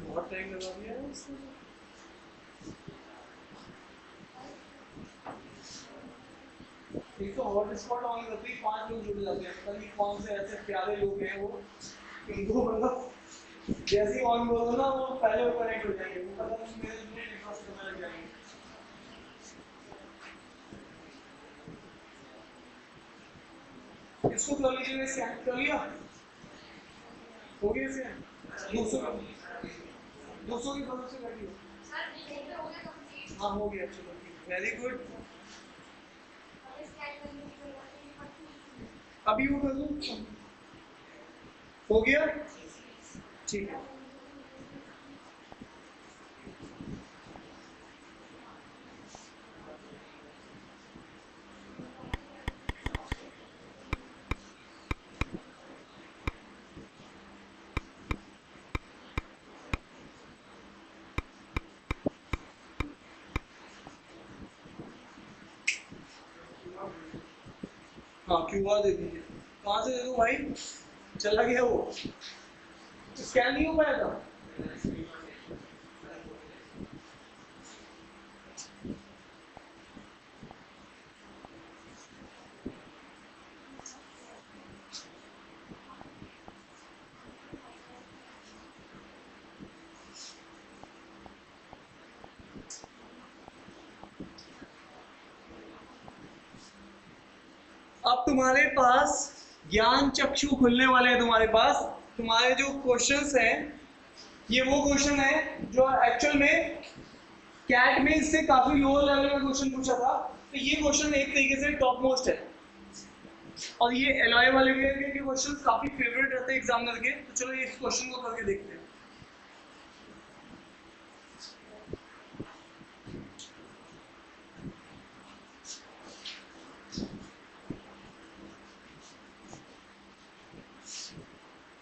बहुत टाइम लगा दिया है इसमें। एक तो हॉटस्पॉट ऑन करते ही 5 लोग जुड़ जाते हैं, पता नहीं कौन से ऐसे प्यारे लोग हैं वो, इनको मतलब जैसे ही ऑन करो ना वो पहले वो कनेक्ट हो जाएंगे, वो पता नहीं मेरे लिए नेटवर्क करने लग जाएंगे। इसको कर लीजिए, स्कैन कर लिया, हो गया स्कैन। 200 200 की मदद से कर लिया। हाँ हो गया, चलो वेरी गुड। अभी वो कर दूँ, हो गया ठीक है। हाँ क्यूआर दे दीजिए। कहाँ से दे दूँ भाई, चला गया वो, स्कैन नहीं हो पाया था। अब तुम्हारे पास ज्ञान चक्षु खुलने वाले हैं। तुम्हारे पास तुम्हारे जो क्वेश्चंस हैं ये वो क्वेश्चन है जो एक्चुअल में कैट में इससे काफी लोअर लेवल का क्वेश्चन पूछा था। तो ये क्वेश्चन एक तरीके से टॉप मोस्ट है और ये एलॉय वाले के क्वेश्चन काफी फेवरेट रहते हैं एग्जामिनर के। तो चलो ये इस क्वेश्चन को करके देखते हैं।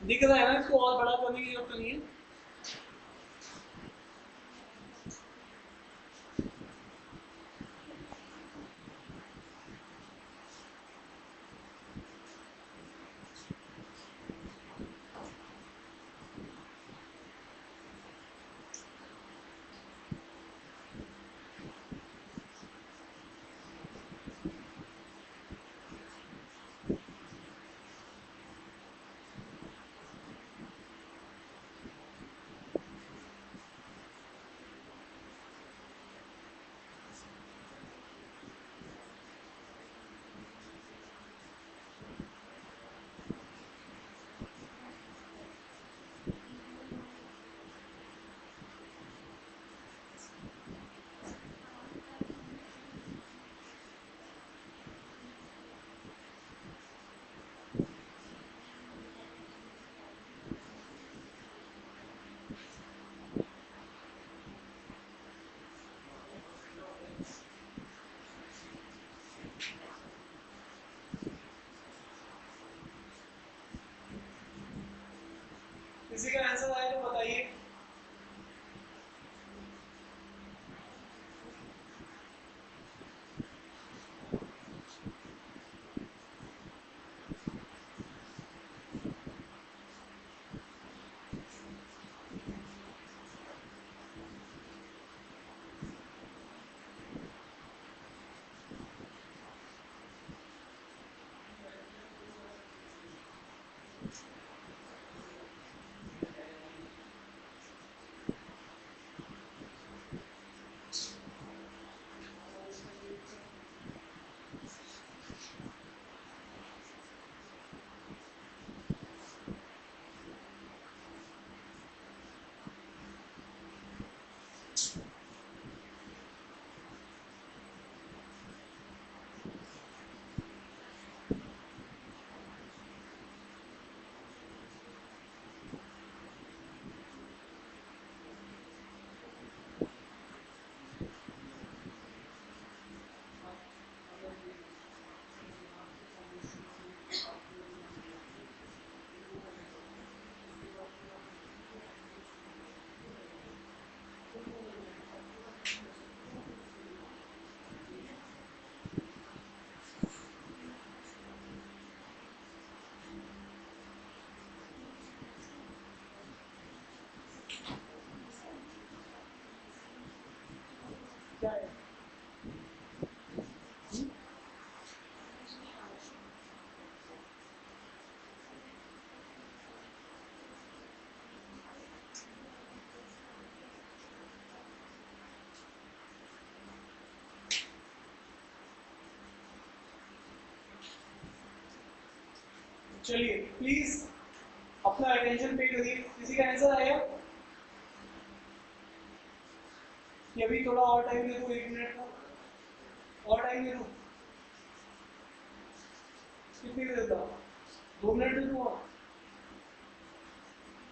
दिख रहा है ना, इसको और बड़ा करने की जरूरत नहीं है। किसी का आंसर आए तो बताइए। क्या है? चलिए प्लीज अपना अटेंशन पे करिए। किसी का आंसर आया? कि अभी थोड़ा और टाइम दे दूं, 1 मिनट का और टाइम दे दूं? कितनी देर देता? 2 मिनट दे दूं?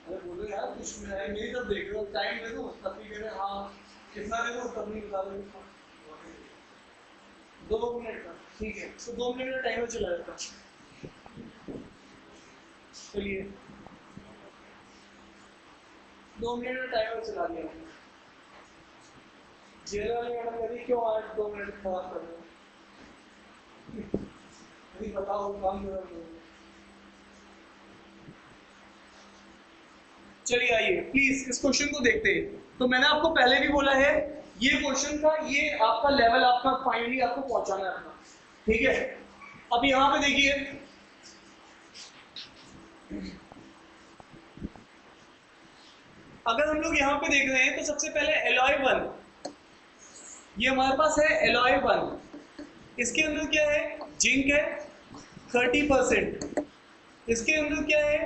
अरे बोलो यार, कुछ मेरी तरफ देख रहे हो, टाइम दे दूं तब भी कह रहे हाँ कितना दे दूं तब नहीं बता रहे। 2 मिनट का ठीक है, तो 2 मिनट का टाइमर चला जाता। चलिए 2 मिनट का टाइमर चला दिया हमने। जेल वाले मैडम कहती क्यों आज 2 मिनट खराब कर रहे हो? अभी बताओ काम कर रहे हो। चलिए आइए प्लीज इस क्वेश्चन को देखते हैं। तो मैंने आपको पहले भी बोला है ये क्वेश्चन का ये आपका लेवल आपका फाइनली आपको पहुंचाना है अपना, ठीक है। अब यहां पे देखिए अगर हम लोग यहां पे देख रहे हैं तो सबसे पहले एलॉय 1 ये हमारे पास है। एलॉय 1 इसके अंदर क्या है? जिंक है, 30%। इसके अंदर क्या है,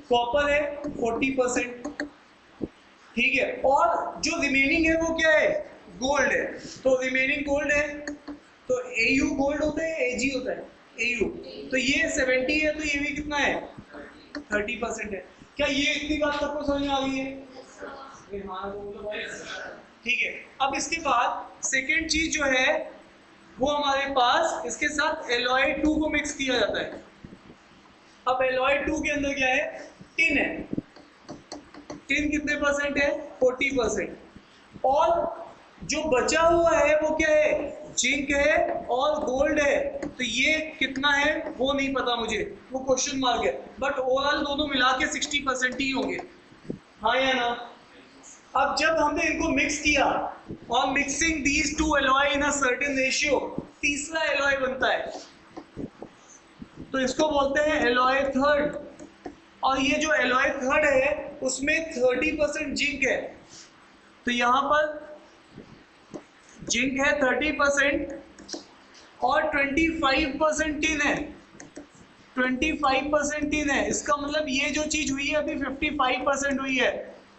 कॉपर है 40%, ठीक है। और जो रिमेनिंग है वो क्या है, गोल्ड है। तो रिमेनिंग गोल्ड है, तो AU गोल्ड होता है, AG होता है, AU। तो ये 70 है, तो ये भी कितना है, 30% है। क्या ये इतनी बात सबको समझ में आ गई है? हाँ तो बोलो भाई, ठीक है। अब इसके बाद सेकेंड चीज जो है वो हमारे पास इसके साथ एलॉय 2 को मिक्स किया जाता है। अब एलॉय 2 के अंदर क्या है, टिन है। टिन कितने परसेंट है, 40%। और जो बचा हुआ है वो क्या है, जिंक है और गोल्ड है। तो ये कितना है वो नहीं पता मुझे, वो क्वेश्चन मार्क है, बट ओवरऑल दोनों मिला के 60% ही होंगे, हाँ या ना। अब जब हमने इनको मिक्स किया और mixing these two alloy in a certain ratio, तीसरा एलॉय बनता है, तो इसको बोलते हैं एलॉय थर्ड। और ये जो एलॉय थर्ड है उसमें 30% जिंक है, तो यहां पर जिंक है 30% और 25% टिन है, 25% टिन है। इसका मतलब ये जो चीज हुई है अभी 55% हुई है,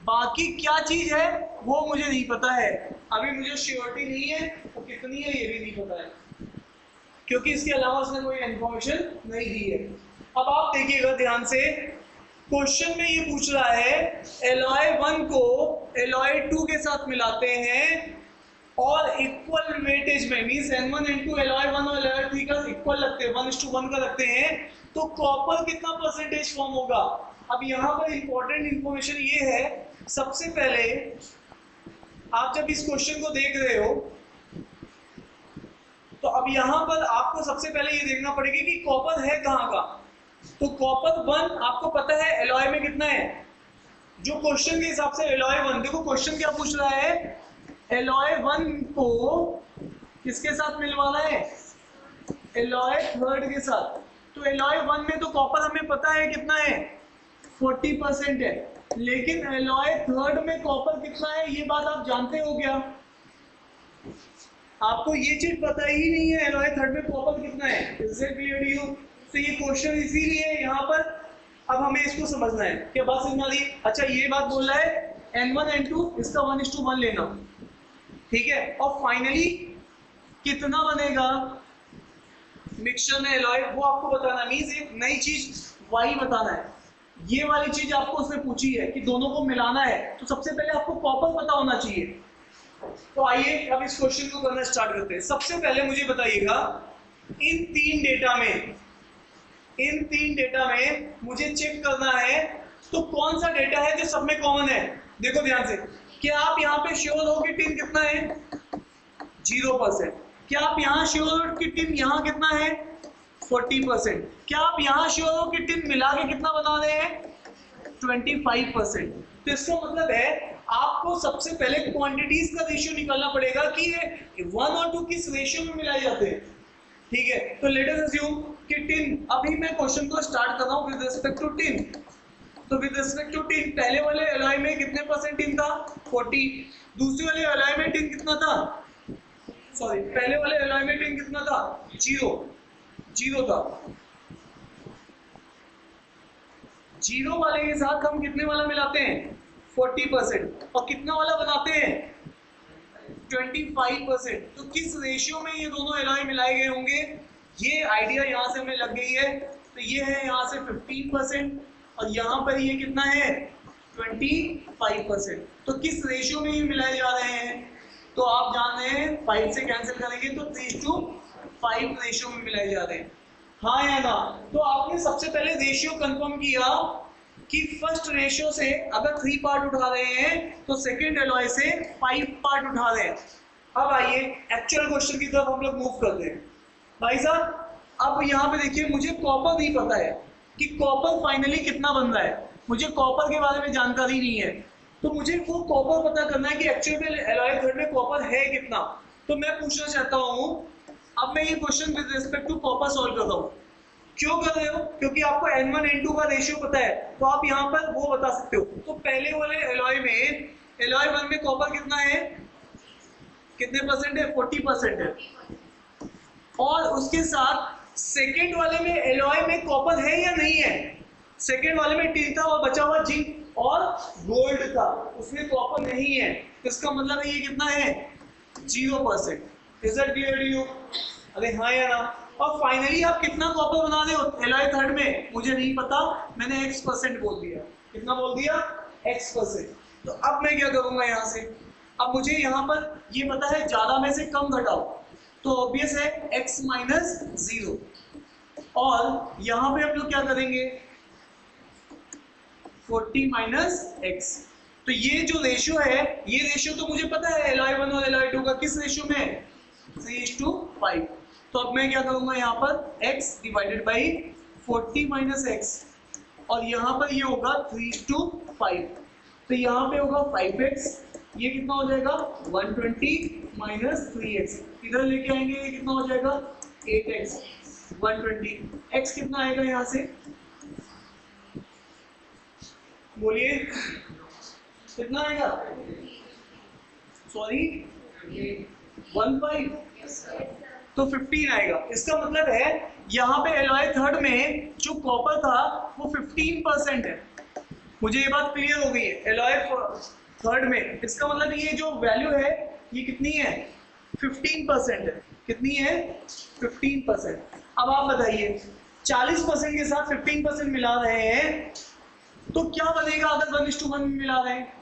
बाकी क्या चीज है वो मुझे नहीं पता है, अभी मुझे श्योरिटी नहीं है वो कितनी है ये भी नहीं पता है, क्योंकि इसके अलावा उसने कोई इंफॉर्मेशन नहीं दी है। अब आप देखिएगा ध्यान से, क्वेश्चन में ये पूछ रहा है एलॉय 1 को एलॉय 2 के साथ मिलाते हैं और इक्वल वेटेज में, मींस N1 N2 एलॉय 1 और एलॉय 3 का इक्वल लगते हैं, 1:1 का लगते हैं, तो कॉपर कितना परसेंटेज फॉर्म होगा। अब यहाँ पर इंपॉर्टेंट इंफॉर्मेशन ये है, सबसे पहले आप जब इस क्वेश्चन को देख रहे हो तो अब यहाँ पर आपको सबसे पहले ये देखना पड़ेगा कि कॉपर है कहाँ का। तो कॉपर 1 आपको पता है एलॉय में कितना है, जो क्वेश्चन के हिसाब से एलॉय 1, देखो क्वेश्चन क्या पूछ रहा है, एलॉय 1 को किसके साथ मिलवाना है, एलॉय थर्ड के साथ। तो एलॉय 1 में तो कॉपर हमें पता है कितना है, 40% है, लेकिन एलॉय थर्ड में कॉपर कितना है ये बात आप जानते हो क्या, आपको ये चीज पता ही नहीं है एलॉय थर्ड में कॉपर कितना है। Is it clear to you? तो ये क्वेश्चन इसीलिए यहाँ पर अब हमें इसको समझना है, क्या बात समझ में आ रही है? अच्छा ये बात बोल रहा है N1 N2 इसका 1:1 लेना, ठीक है। और फाइनली कितना बनेगा मिक्सचर में एलॉय वो आपको बताना, मींस एक नई चीज Y बताना है। ये वाली चीज आपको उसने पूछी है कि दोनों को मिलाना है, तो सबसे पहले आपको कॉपर पता होना चाहिए। तो आइए अब इस क्वेश्चन को करना स्टार्ट करते हैं। सबसे पहले मुझे बताइएगा इन तीन डेटा में मुझे चेक करना है तो कौन सा डेटा है जो सब में कॉमन है। देखो ध्यान से, क्या आप यहाँ पे श्योर हो कि टिन कितना है, 0%। क्या आप यहाँ श्योर हो कि टिन यहाँ कितना है, 40%। क्या आप यहाँ श्योर हो कि टिन मिला के कितना बना रहे हैं, 25%। तो इसका मतलब है आपको सबसे पहले क्वांटिटीज का रेशियो निकालना पड़ेगा कि ये 1 और 2 किस रेशियो में मिलाए जाते हैं, ठीक है। तो लेट अस अज्यूम कि टिन, अभी मैं क्वेश्चन को स्टार्ट कर रहा हूं विद रिस्पेक्ट टू टिन। तो विद रिस्पेक्ट टू टिन पहले वाले एलॉय में कितने परसेंट टिन था, 40। दूसरे वाले एलॉय में टिन कितना था, सॉरी पहले वाले एलॉय में टिन कितना था, 0 था। 0 वाले के साथ हम कितने वाला मिलाते हैं, 40%, और कितना वाला बनाते हैं, 25%। तो किस रेशियो में ये दोनों एलॉय मिलाए गए होंगे, ये आइडिया यहाँ से हमें लग गई है। तो ये है यहाँ से 15% और यहाँ पर ये कितना है, 25%। तो किस रेशियो में ये मिलाए जा रहे हैं, तो आप जान रहे हैं 5 से कैंसिल करेंगे तो 3:5 रेशियो में मिलाए जा रहे हैं, हाँ या ना। तो आपने सबसे पहले रेशियो कंफर्म किया कि फर्स्ट रेशियो से अगर 3 पार्ट उठा रहे हैं तो सेकंड एलॉय से 5 पार्ट उठा रहे हैं। अब आइए एक्चुअल क्वेश्चन की तरफ हम लोग मूव करते हैं। भाई साहब अब यहाँ पे देखिए, मुझे कॉपर नहीं पता है कि कॉपर फाइनली कितना बन रहा है, मुझे कॉपर के बारे में जानकारी नहीं है। तो मुझे वो कॉपर पता करना है कि एक्चुअल में एलॉय थर्ड में कॉपर है कितना। तो मैं पूछना चाहता हूँ, अब मैं ये question with respect to copper solve कर रहा हूँ। क्यों कर रहे हो, क्योंकि आपको N1 N2 का रेशियो पता है, तो आप यहाँ पर वो बता सकते हो। तो पहले वाले एलॉय में, एलॉय 1 में कॉपर कितना है, कितने परसेंट है, 40% है। और उसके साथ सेकेंड वाले में एलॉय में कॉपर है या नहीं है? सेकेंड वाले में टिन था और बचा हुआ जिंक और गोल्ड था, उसमें कॉपर नहीं है, तो इसका मतलब है ये कितना है? 0%। Is that clear to you? अरे हाँ या ना? और फाइनली आप कितना कॉपर बना रहे हो एलॉय थर्ड में? मुझे नहीं पता, मैंने x% बोल दिया। कितना बोल दिया? x%। तो अब मैं क्या करूंगा यहाँ से? अब मुझे यहाँ पर ये पता है ज्यादा में से कम घटाओ, तो ऑब्वियस है x माइनस 0। और यहाँ पे हम लोग क्या करेंगे? 40 माइनस x। तो ये जो रेशियो है, ये रेशियो तो मुझे पता है एलॉय 1 और एलॉय 2 का, किस रेशियो में? 3:5। तो अब मैं क्या करूंगा यहाँ पर? x divided by 40 minus x, और यहाँ पर ये होगा 3:5, तो यहाँ पे होगा 5x, ये कितना हो जाएगा? 120 माइनस 3x, इधर लेके आएंगे, ये कितना हो जाएगा? 8x 120। x कितना आएगा यहाँ से? बोलिए कितना आएगा? सॉरी 15, तो 15 आएगा। इसका मतलब है यहाँ पे एलॉय थर्ड में जो कॉपर था वो 15% है। मुझे ये बात क्लियर हो गई है? एलॉय थर्ड में, इसका मतलब ये जो वैल्यू है ये कितनी है? 15% है। कितनी है? 15%। अब आप बताइए 40% के साथ 15% मिला रहे हैं तो क्या बनेगा अगर 1:1 में मिला रहे हैं?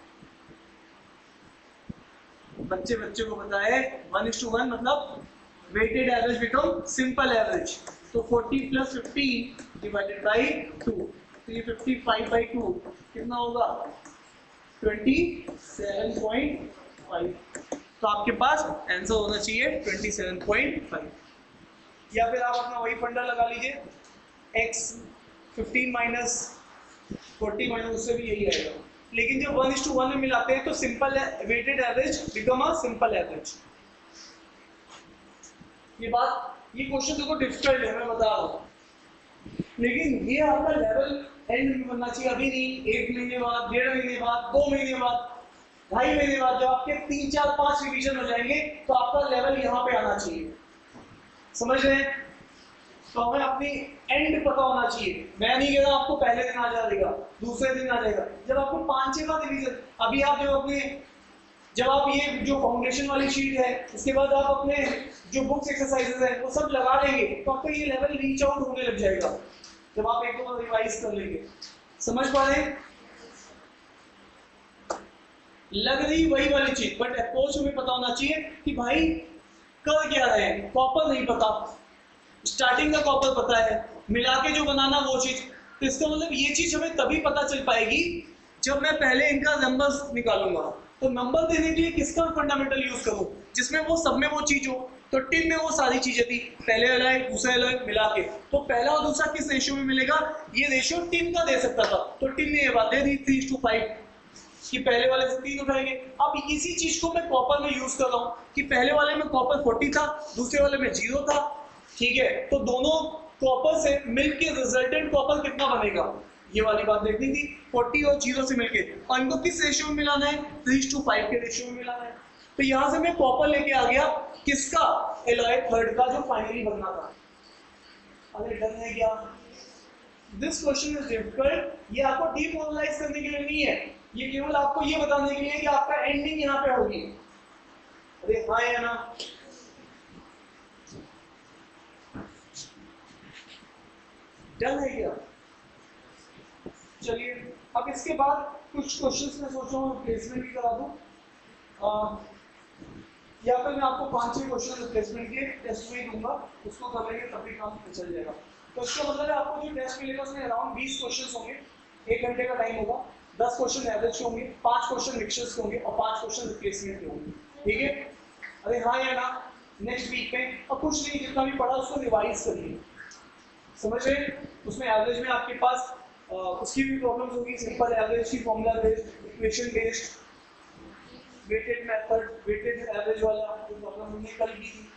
बच्चे को पता है 1:1 मतलब weighted average become simple average. तो 40 प्लस 15 डिवाइडेड बाई 2, तो ये 55/2 कितना होगा? 27.5। तो आपके पास आंसर होना चाहिए 27.5। या फिर आप अपना वही फंडा लगा लीजिए, x 15 माइनस 40 माइनस, उससे भी यही आएगा। लेकिन जब 1:1 में मिलाते हैं तो simple weighted average become a simple average. ये क्वेश्चन देखो डिफिकल्ट है, मैं बता रहा हूँ, लेकिन ये आपका लेवल एंड में बनना चाहिए, अभी नहीं। 1 महीने बाद, 1.5 महीने बाद, 2 महीने बाद, 2.5 महीने बाद, जब आपके 3, 4, 5 रिवीजन हो जाएंगे तो आपका लेवल यहाँ पे आना चाहिए। समझ रहे हैं? तो हमें अपनी एंड पता होना चाहिए। मैं नहीं कह रहा आपको पहले दिन आ जाएगा, दूसरे दिन आ जाएगा, जब आपको 5-6 बार रिवीजन। अभी आप जब आप ये जो फाउंडेशन वाली शीट है, उसके बाद आप अपने जो बुक्स एक्सरसाइजेस है वो सब लगा लेंगे तो आपका ये लेवल रीच आउट होने लग जाएगा जब आप एक बार रिवाइज कर लेंगे। समझ पा रहे हैं? लग रही वही वाली चीज, बट अप्रोच हमें पता होना चाहिए कि भाई कर क्या रहे हैं। कॉपर नहीं पता, स्टार्टिंग का कॉपर पता है, मिला के जो बनाना वो चीज। तो इसका मतलब ये चीज हमें तभी पता चल पाएगी जब मैं पहले इनका नंबर्स निकालूंगा। तो नंबर देने के लिए किसका फंडामेंटल यूज करूं जिसमें वो सब में वो चीज हो? तो टिन में वो सारी चीजें थी, पहले एलॉय दूसरा एलॉय मिला के। तो पहला और दूसरा किस रेशियो में मिलेगा? ये रेशियो टिन का दे सकता था, तो टिन ने ये बात दे दी 3:5 कि पहले वाले से 3 उठाएंगे। अब इसी चीज को मैं कॉपर में यूज कर रहा हूँ कि पहले वाले में कॉपर 40 था, दूसरे वाले में 0 था। ठीक है, तो दोनों कॉपर से मिलके रिजल्टेंट कॉपर कितना बनेगा, ये वाली बात देखनी थी। 40 और 0 से मिलके, और इनको किस रेशियो में मिलाना है? 3:5 के रेशियो में मिलाना है। तो यहां से मैं कॉपर लेके आ गया किसका? एलॉय थर्ड का, जो फाइनली बनना था। अरे डर है क्या? This question is difficult. ये आपको डिमोरलाइज करने के लिए नहीं है, ये केवल आपको ये बताने के लिए कि आपका एंडिंग यहाँ पे होगी। अरे हाँ या ना? डन है क्या? चलिए, अब इसके बाद कुछ क्वेश्चंस मैं सोच रहा हूँ रिप्लेसमेंट भी करा दूं, या फिर मैं आपको 5-6 क्वेश्चन रिप्लेसमेंट के टेस्ट में दूंगा, उसको कर लेंगे तब भी काम चल जाएगा। तो इसका मतलब है आपको जो टेस्ट मिलेगा उसमें अराउंड 20 क्वेश्चन होंगे, 1 घंटे का टाइम होगा। 10 क्वेश्चन एवरेज के होंगे, 5 क्वेश्चन मिक्सचर्स के होंगे और 5 क्वेश्चन रिप्लेसमेंट के होंगे। ठीक है? अरे हाँ या ना? नेक्स्ट वीक में और कुछ नहीं, जितना भी पढ़ा उसको रिवाइज करिए। समझ रहे? उसमें एवरेज में आपके पास उसकी भी प्रॉब्लम्स होगी, सिंपल एवरेज की, formula based, equation based, weighted method, weighted average वाला जो प्रॉब्लम हमने कल की थी,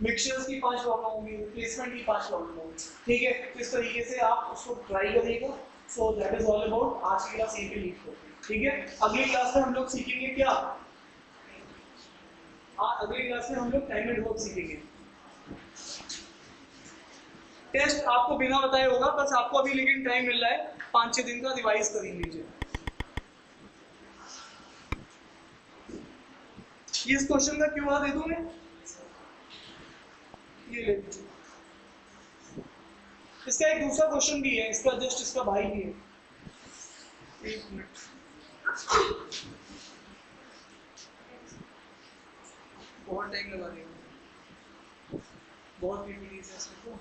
मिक्सचर्स की 5 प्रॉब्लम होंगी, रिप्लेसमेंट की 5 प्रॉब्लम होंगी। ठीक है, इस तरीके से आप उसको ट्राई करिएगा। So that is all about आज की क्लास। यहीं पे लीव करते हैं। ठीक है, अगली क्लास में हम लोग सीखेंगे क्या? अगली क्लास में हम लोग टाइम एंड वर्क सीखेंगे। टेस्ट आपको बिना बताए होगा, बस आपको अभी लेकिन टाइम मिल रहा है 5-6 दिन का, रिवाइज कर लीजिए। ये इस क्वेश्चन का क्यों दे दूं मैं, ये ले लीजिए। इसका एक दूसरा क्वेश्चन भी है, इसका जस्ट इसका भाई भी है। एक मिनट, बहुत टाइम लगा देगा, बहुत पीपीटीज है इसमें तो।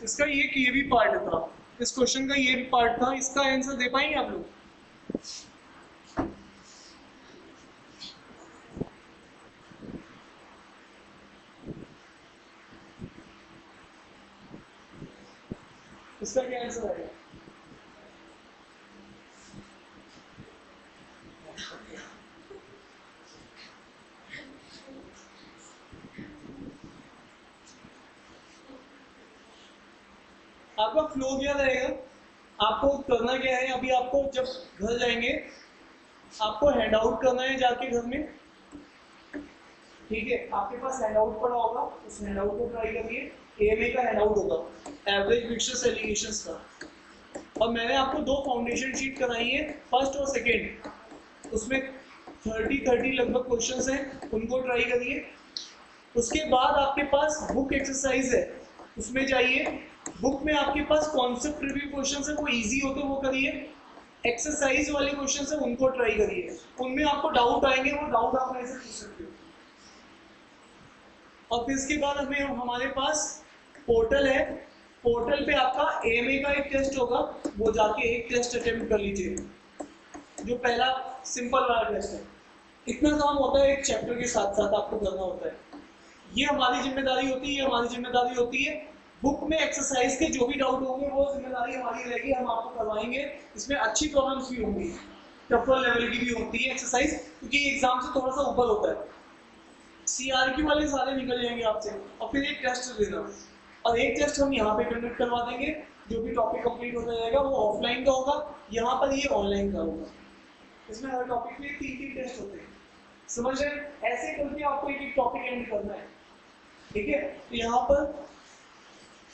इसका ये भी पार्ट था, इस क्वेश्चन का ये भी पार्ट था, इसका आंसर दे पाएंगे आप लोग? इसका क्या आंसर आएगा? आपका फ्लो क्या रहेगा? आपको करना क्या है, अभी आपको जब घर जाएंगे आपको हैंड आउट करना है जाके घर में, ठीक है? आपके पास हैंड आउट पड़ा होगा, उस हैंड आउट को ट्राई करिए। एएमए का हैंड आउट होगा, एवरेज मिक्सचर्स एलिगेशंस का, और मैंने आपको 2 फाउंडेशन शीट कराई है, फर्स्ट और सेकेंड, उसमें 30 लगभग क्वेश्चंस हैं, उनको ट्राई करिए। उसके बाद आपके पास बुक एक्सरसाइज है, उसमें जाइए, बुक में आपके पास कॉन्सेप्ट रिव्यू क्वेश्चंस है, वो इजी होते हैं वो करिए। एक्सरसाइज वाले क्वेश्चंस है उनको ट्राई करिए, उनमें आपको डाउट आएंगे, वो डाउट आप मेरे से पूछ सकते हो। और फिर इसके बाद हमारे पास पोर्टल है, पोर्टल पे आपका एएमए का एक टेस्ट होगा, वो जाके एक टेस्ट अटेम्प्ट कर लीजिए, जो पहला सिंपल वाला टेस्ट है। इतना काम होता है, एक चैप्टर के साथ साथ आपको करना होता है, ये हमारी जिम्मेदारी होती है, हमारी जिम्मेदारी होती है। बुक में एक्सरसाइज के जो भी डाउट होंगे वो जिम्मेदारी हमारी रहेगी, हम आपको करवाएंगे। इसमें अच्छी प्रॉब्लम्स भी होंगी, टफर लेवल की भी होती है एक्सरसाइज, क्योंकि एग्जाम से थोड़ा सा ऊपर होता है। सीआरक्यू वाले सारे निकल जाएंगे आपसे, और फिर एक टेस्ट देना, और एक टेस्ट हम यहाँ पे कंडक्ट करवा देंगे, जो भी टॉपिक कंप्लीट होता जाएगा वो ऑफलाइन का होगा, यहाँ पर ये ऑनलाइन का होगा। इसमें हर टॉपिक में 3 टेस्ट होते हैं, समझ रहे हैं? ऐसे करके आपको एक टॉपिक एंड करना है, ठीक है? तो यहाँ पर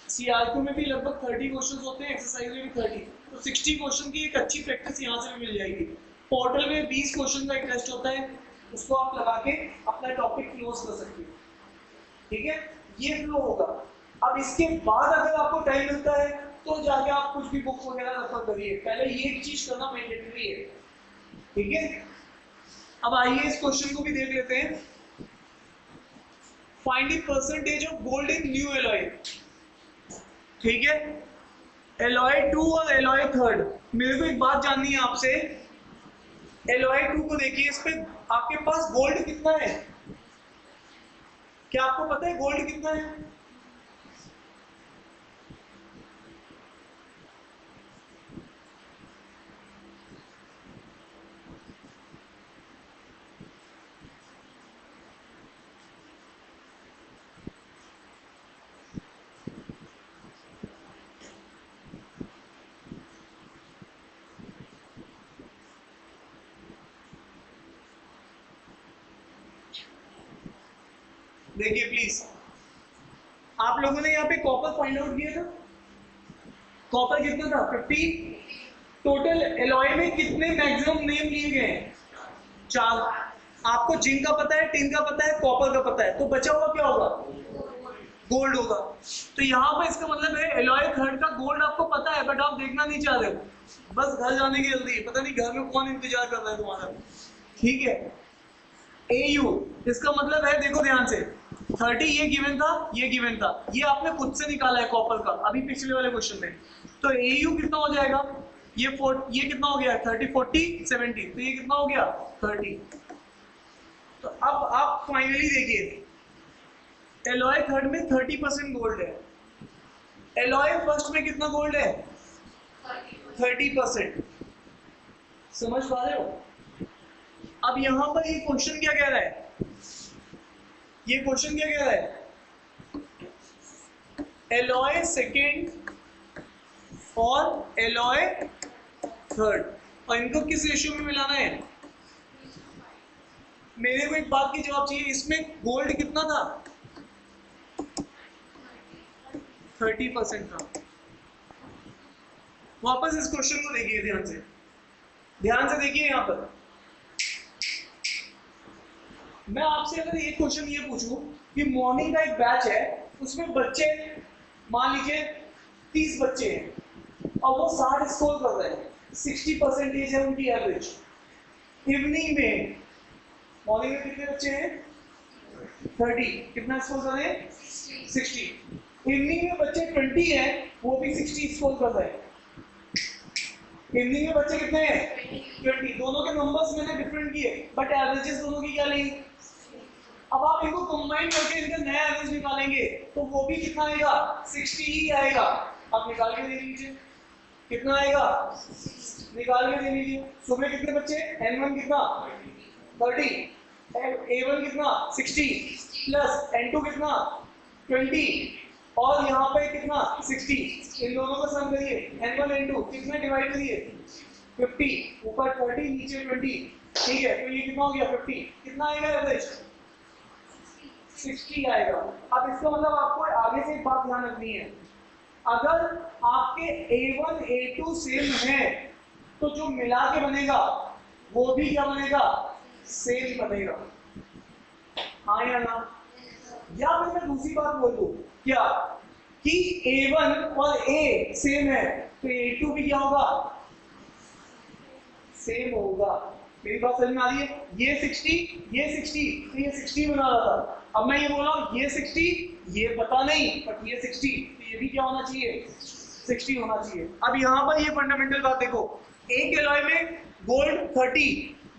सीआरक्यू में भी लगभग 30 क्वेश्चंस होते हैं, एक्सरसाइज में भी 30, तो 60 क्वेश्चन की एक अच्छी प्रैक्टिस यहाँ से भी मिल जाएगी। पोर्टल में 20 क्वेश्चन का एक टेस्ट होता है, उसको आप लगा के अपना टॉपिक क्लोज कर सकते हो, ठीक है? ये फ्लो होगा। अब इसके बाद अगर आपको टाइम मिलता है तो जाके आप कुछ भी बुक वगैरह रेफर करिए, पहले ये चीज करना मैंडेटरी है, ठीक है? अब आइए इस क्वेश्चन को भी देख लेते हैं। Find the percentage of gold in new alloy, ठीक है? एलॉय 2 और एलॉय 3। मेरे को एक बात जाननी है आपसे, एलॉय 2 को देखिए, इस पे आपके पास गोल्ड कितना है? क्या आपको पता है गोल्ड कितना है? देखिए प्लीज, आप लोगों ने यहाँ पे कॉपर फाइंड आउट किया था, कॉपर कितना था? 50। टोटल एलॉय में कितने मैक्सिमम नेम लिए गए? 4। आपको जिंक का पता है, टिन का पता है, कॉपर का पता है, तो बचा हुआ क्या होगा? गोल्ड होगा। तो यहाँ पर इसका मतलब है एलॉय थर्ड का गोल्ड आपको पता है बट आप देखना नहीं चाह रहे हो, बस घर जाने की जल्दी है, पता नहीं घर में कौन इंतजार कर रहा है तुम्हारा। ठीक है, AU इसका मतलब है, देखो ध्यान से, 30 ये गिवन था, ये गिवन था, ये आपने खुद से निकाला है कॉपर का अभी पिछले वाले क्वेश्चन में। तो AU कितना हो जाएगा? ये कितना हो गया? 30 40 70, तो ये कितना हो गया? 30। तो अब आप फाइनली देखिए, एलॉय थर्ड में 30% गोल्ड है, एलॉय फर्स्ट में कितना गोल्ड है? 30%। समझ पा रहे हो? अब यहां पर ये क्वेश्चन क्या कह रहा है? ये क्वेश्चन क्या कह रहा है? एलॉय सेकेंड और एलॉय थर्ड, और इनको किस रेशियो में मिलाना है? मेरे को एक बात की जवाब चाहिए, इसमें गोल्ड कितना था? 30% था। वापस इस क्वेश्चन को देखिए ध्यान से, ध्यान से देखिए। यहां पर मैं आपसे अगर ये क्वेश्चन ये पूछूं कि मॉर्निंग का एक बैच है, उसमें बच्चे मान लीजिए 30 बच्चे हैं और वो 60 स्कोर कर रहे हैं, 60% है उनकी एवरेज। इवनिंग में, मॉर्निंग में कितने बच्चे हैं? 30, कितना स्कोर कर रहे हैं? 60। इवनिंग में बच्चे 20 हैं, वो भी 60 स्कोर कर रहे हैं। इवनिंग में बच्चे कितने हैं? 20। दोनों के नंबर्स मैंने डिफरेंट किए बट एवरेजेस दोनों की क्या ली? अब आप इनको कंबाइन करके इनका नया एवरेज निकालेंगे तो वो भी कितना आएगा? 60 ही आएगा। आप निकाल के दे लीजिए, कितना आएगा? निकाल के दे लीजिए। सुबह कितने बच्चे? N1 कितना? 30, A1 कितना? 60 प्लस N2 कितना? 20 और यहाँ पे कितना? 60। इन दोनों का सम करिए, N1 N2 कितने डिवाइड करिए? 50, ऊपर 30 नीचे 20। ठीक है, तो ये कितना हो गया? 50। कितना आएगा एवरेज? 60 आएगा। अब इसका मतलब आपको आगे से एक बात ध्यान रखनी है, अगर आपके A1 A2 सेम है तो जो मिला के बनेगा वो भी क्या बनेगा? सेम बनेगा। हाँ या ना? या फिर मैं दूसरी बात बोल दूं क्या, कि A1 और A सेम है तो A2 भी क्या होगा? सेम होगा। मेरी बात समझ में आ रही है? ये 60, ये 60, तो ये 60 बना रहा था। अब मैं ये बोल रहा हूँ ये 60, ये पता नहीं, बट ये 60, तो ये भी क्या होना चाहिए? 60 होना चाहिए। अब यहाँ पर ये फंडामेंटल बात देखो, एक एलॉय में गोल्ड 30,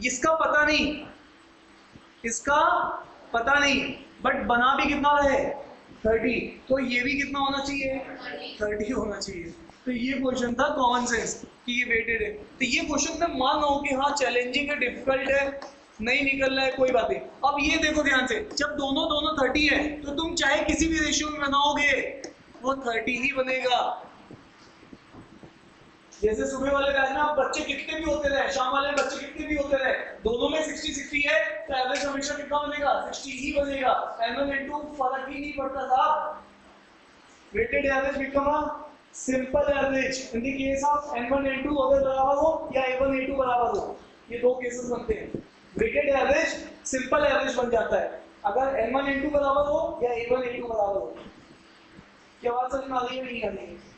इसका पता नहीं, इसका पता नहीं, बट बना भी कितना रहे? 30, तो ये भी कितना होना चाहिए? 30 होना चाहिए। तो ये क्वेश्चन था कॉमन सेंस कि ये वेटेड है। तो ये क्वेश्चन मैं मान रहा हूँ कि हाँ चैलेंजिंग है, डिफिकल्ट है, नहीं निकल रहा है, कोई बात नहीं। अब ये देखो ध्यान से, जब दोनों 30 है तो तुम चाहे किसी भी रेशियो में बनाओगे वो 30 ही बनेगा। जैसे सुबह वाले बैच में आप बच्चे कितने भी होते रहे, शाम वाले बच्चे कितने भी होते रहे, दोनों में 60-60 है तो एवरेज हमेशा कितना बनेगा? 60 ही बनेगा। N1 N2 फर्क ही नहीं पड़ता साहब। Weighted average become a simple average in the case of N1 N2 अगर बराबर हो या A1 A2 बराबर हो, ये दो केसेस बनते हैं। वेटेड एवरेज सिंपल एवरेज बन जाता है अगर N1 N2 बराबर हो या A1 A2 बराबर हो। क्या बात समझ में आ रही है? नहीं आ रही है?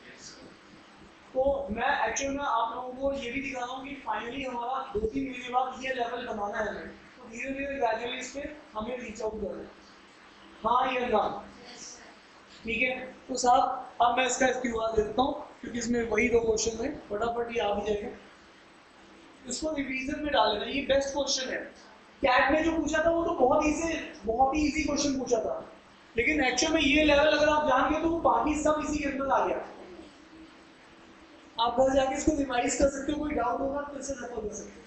तो मैं एक्चुअल में आप लोगों को ये भी दिखा रहा हूँ कि फाइनली हमारा 2-3 महीने बाद ये लेवल बनाना है हमें, तो धीरे धीरे ग्रेजुअली इस पे हमें रीच आउट करना है। हाँ या ना? ठीक है, तो साहब अब मैं इसका क्यूआर दे देता हूँ क्योंकि इसमें वही 2 क्वेश्चन है, फटाफट ये आ भी जाएगा। इसको रिवीजन में डाल लेना, ये बेस्ट क्वेश्चन है। कैट ने जो पूछा था वो तो बहुत ही इजी क्वेश्चन पूछा था, लेकिन एक्चुअल में ये लेवल अगर आप जान गए तो वो बाकी सब इसी के अंदर आ गया। आप घर जाके इसको रिवाइज कर सकते हो, कोई डाउट होगा तो इससे रेफर कर सकते हो।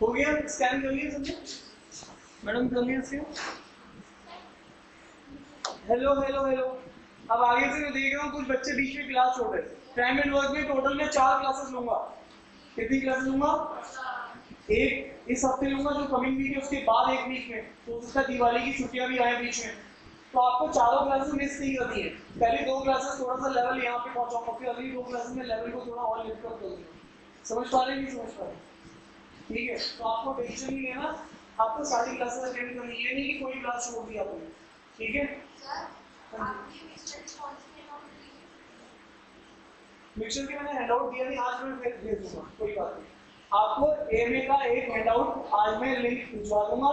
हो गया? स्कैन कर लिया सबने? मैडम कर लिया इसके? हेलो हेलो हेलो, अब आगे से मैं देख रहा हूँ कुछ बच्चे बीच में क्लास छोड़ रहे हैं। टाइम एंड वर्क में टोटल मैं 4 क्लासेस लूंगा। कितनी क्लासेस लूंगा? एक इस हफ्ते लूंगा जो कमिंग वीक है, उसके बाद एक वीक में, तो उसका दिवाली की छुट्टियां भी आए बीच में, तो आपको चारों क्लासेस मिस नहीं करनी है। पहले 2 क्लासेस थोड़ा सा लेवल यहाँ पे पहुंचाऊंगा, फिर अगली 2 क्लासेस में लेवल को थोड़ा और लिफ्ट अप करूंगा। समझ पा रहे हैं? नहीं समझ पा रहे? ठीक है, तो आपको टेंशन नहीं लेना, आपको सारी क्लासेस अटेंड करनी है, नहीं कि कोई क्लास छोड़ दी आपने। ठीक है? मिक्सचर के मैंने हैंडआउट दिया नहीं, आज मैं फिर भेज दूंगा, कोई बात नहीं। आपको एमए का एक हैंडआउट आज मैं लिंक भिजवा दूंगा,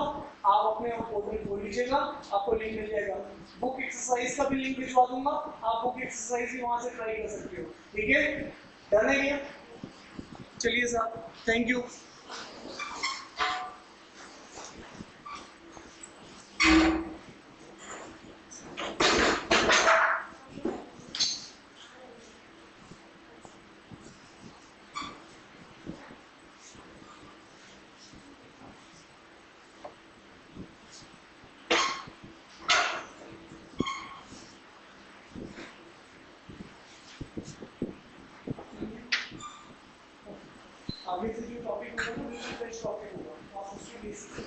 आप अपने पोर्टल खोल लीजिएगा, आपको लिंक मिल जाएगा। बुक एक्सरसाइज का भी लिंक भिजवा दूंगा, आप बुक एक्सरसाइज भी वहां से ट्राई कर सकते हो। ठीक है? डन है क्या? चलिए साहब, थैंक यू। आगे से जो टॉपिक होगा ना, टॉपिक होगा, आप उसके बेसिस